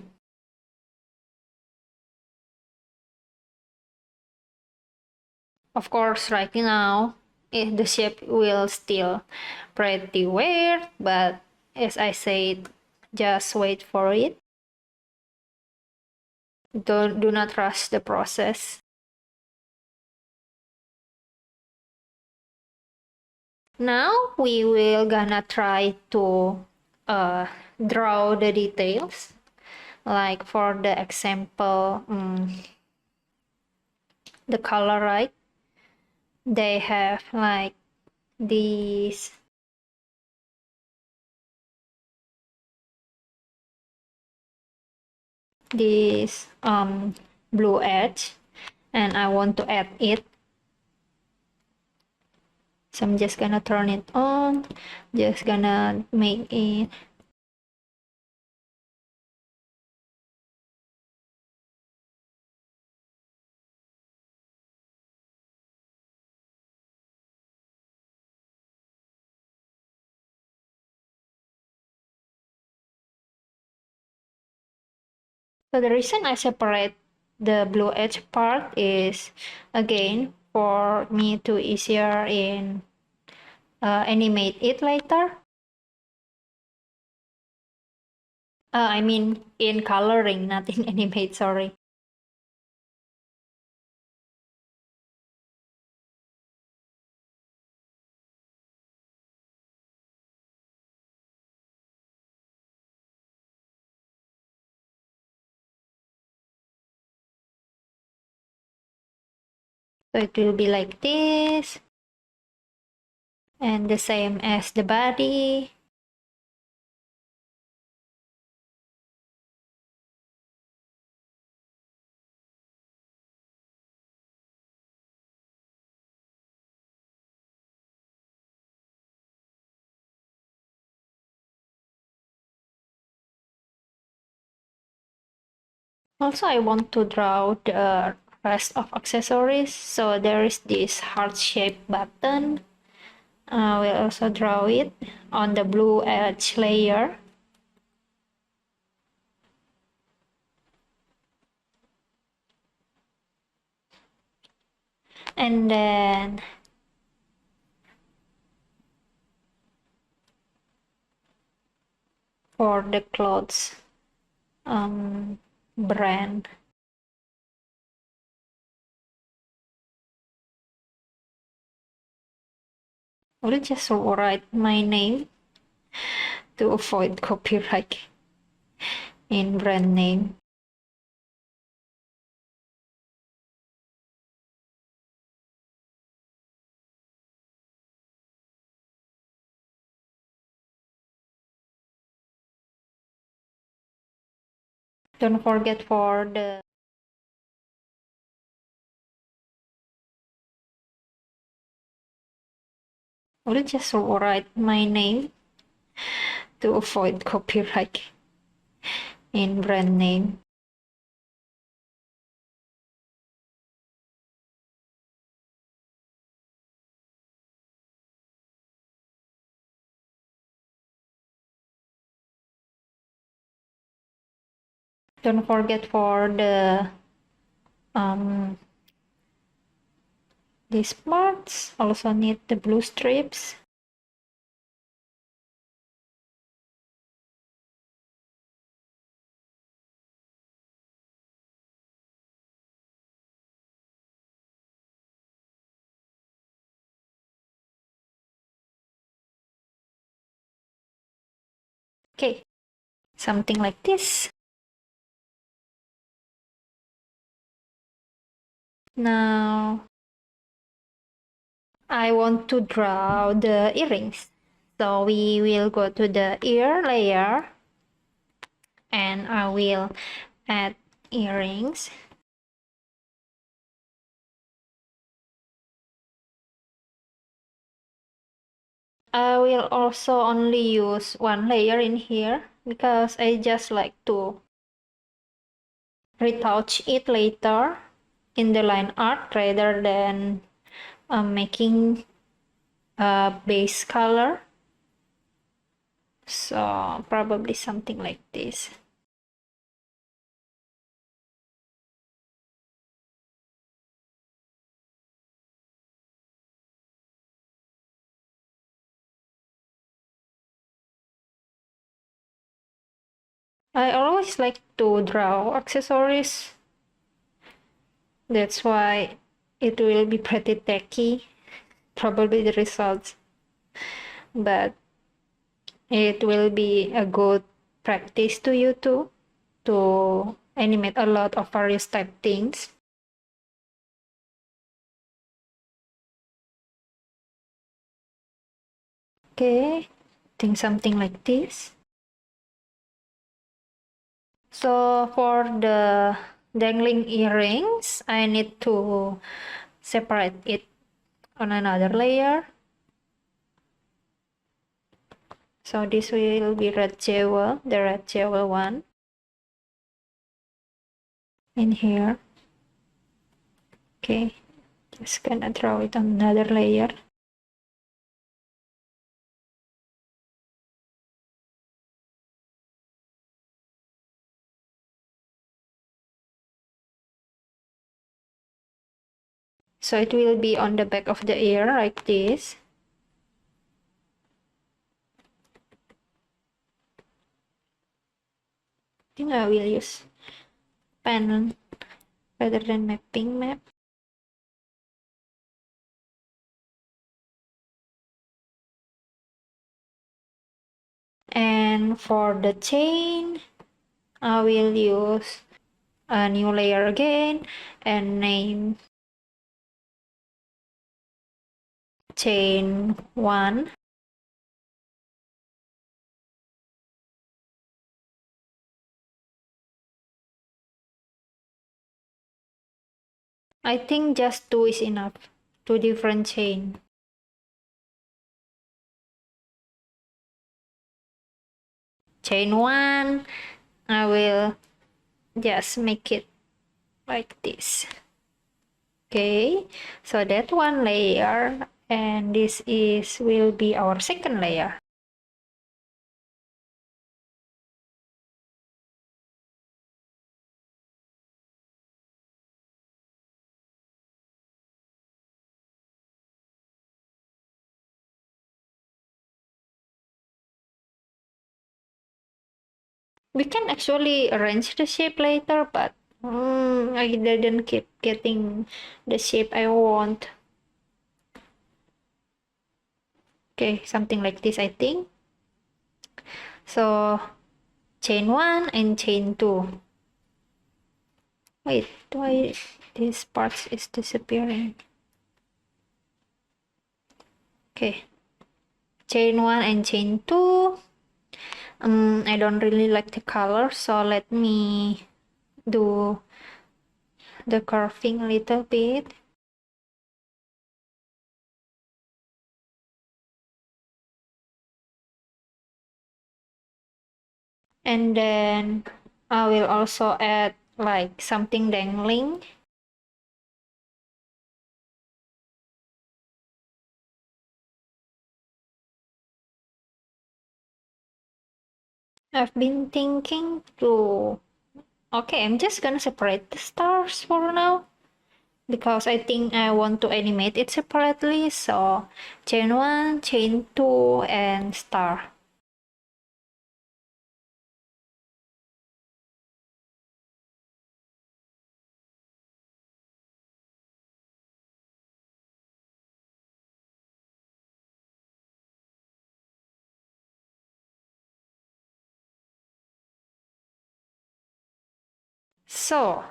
Of course, right now, the shape will still pretty weird, but as I said, just wait for it. Do not rush the process. Now we will gonna try to draw the details. Like for the example, the color, right? They have like these blue edge, and I want to add it. So I'm just gonna turn it on, just gonna make it so the reason I separate the blue edge part is again for me to easier in animate it later. I mean in coloring, not in animate, sorry. So it will be like this, and the same as the body. Also, I want to draw the rest of accessories. So there is this heart-shaped button. We'll also draw it on the blue edge layer. And then for the clothes brand, I'll just write my name to avoid copyright in brand name. Don't forget for the I'll just write my name to avoid copyright in brand name. Don't forget for the these parts also need the blue strips. Okay, something like this. Now I want to draw the earrings. So we will go to the ear layer, and I will add earrings. I will also only use one layer in here because I just like to retouch it later in the line art rather than making a base color. So probably something like this. I always like to draw accessories. That's why it will be pretty tacky, probably the results. But it will be a good practice to you too, to animate a lot of various type things. Okay, think something like this. So for the dangling earrings, I need to separate it on another layer. So this will be red jewel, the red jewel one in here. Okay, just gonna draw it on another layer. So it will be on the back of the ear like this. I think I will use pen rather than mapping map. And for the chain, I will use a new layer again and name chain 1. I think just 2 is enough, 2 different chain. Chain 1, I will just make it like this. Okay, so that one layer, and this will be our second layer. We can actually arrange the shape later, but I didn't keep getting the shape I want. Okay, something like this, I think. So chain 1 and chain 2. Wait, why this part is disappearing? Okay, chain 1 and chain 2. I don't really like the color, so let me do the curving a little bit. And then I will also add like something dangling. I've been thinking to, okay, I'm just gonna separate the stars for now because I think I want to animate it separately. So chain 1, chain 2, and star. So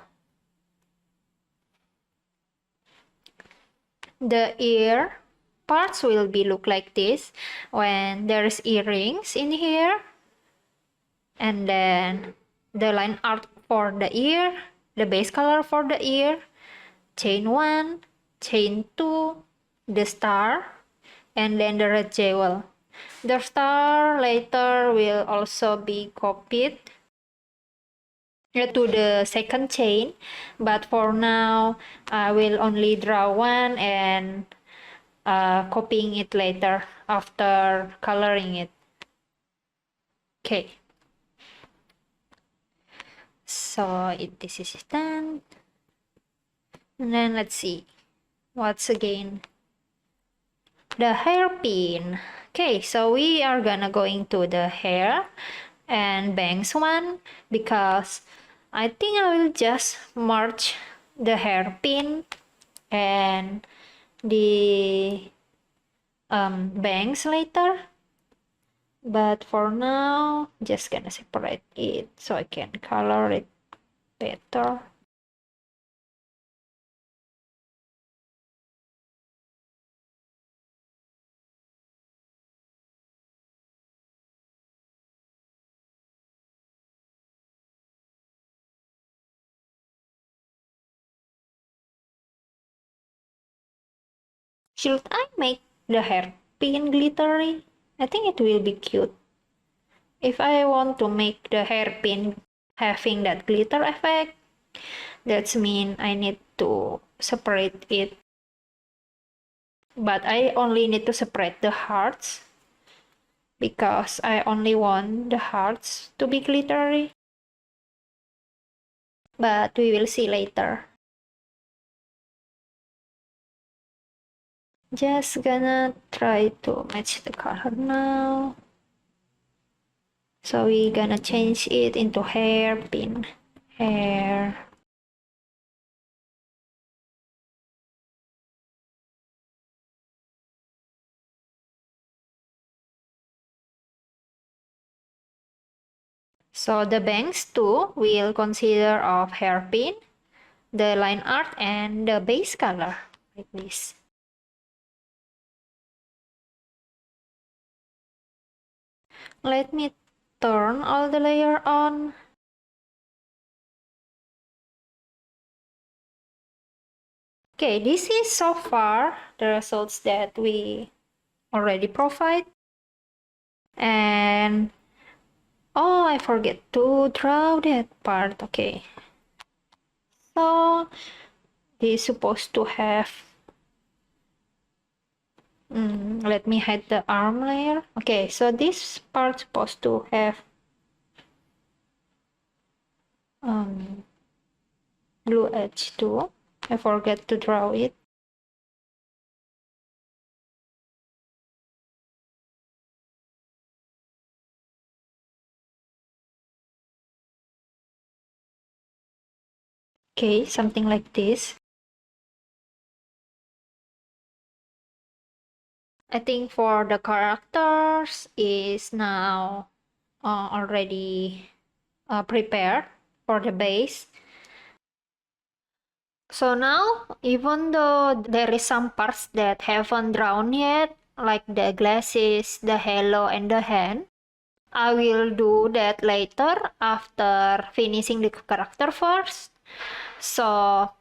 the ear parts will be look like this when there's earrings in here, and then the line art for the ear, the base color for the ear, chain 1, chain 2, the star, and then the red jewel. The star later will also be copied to the second chain, but for now I will only draw one and copying it later after coloring it. Okay, so this is done, and then let's see what's again the hairpin. Okay, so we are gonna go into the hair and bangs one, because I think I will just merge the hairpin and the bangs later, but for now just gonna separate it so I can color it better. Should I make the hairpin glittery? I think it will be cute. If I want to make the hairpin having that glitter effect, that means I need to separate it. But I only need to separate the hearts, because I only want the hearts to be glittery. But we will see later. Just gonna try to match the color now. So we gonna change it into hairpin. Hair. So the bangs too will consider of hairpin, the line art, and the base color, like this. Let me turn all the layer on. Okay, this is so far the results that we already provide. And oh, I forget to draw that part. Okay, so this is supposed to have let me hide the arm layer. Okay, so this part supposed to have blue edge too. I forget to draw it. Okay, something like this. I think for the characters is now already prepared for the base. So now, even though there is some parts that haven't drawn yet, like the glasses, the halo, and the hand, I will do that later after finishing the character first. So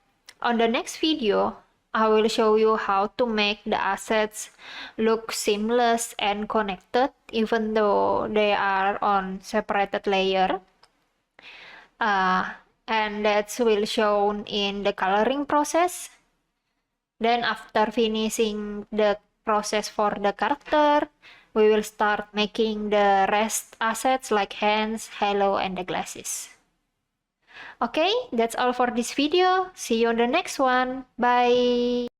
on the next video, I will show you how to make the assets look seamless and connected even though they are on separated layer. And that will shown in the coloring process. Then after finishing the process for the character, we will start making the rest assets like hands, halo, and the glasses. Okay, that's all for this video. See you on the next one. Bye!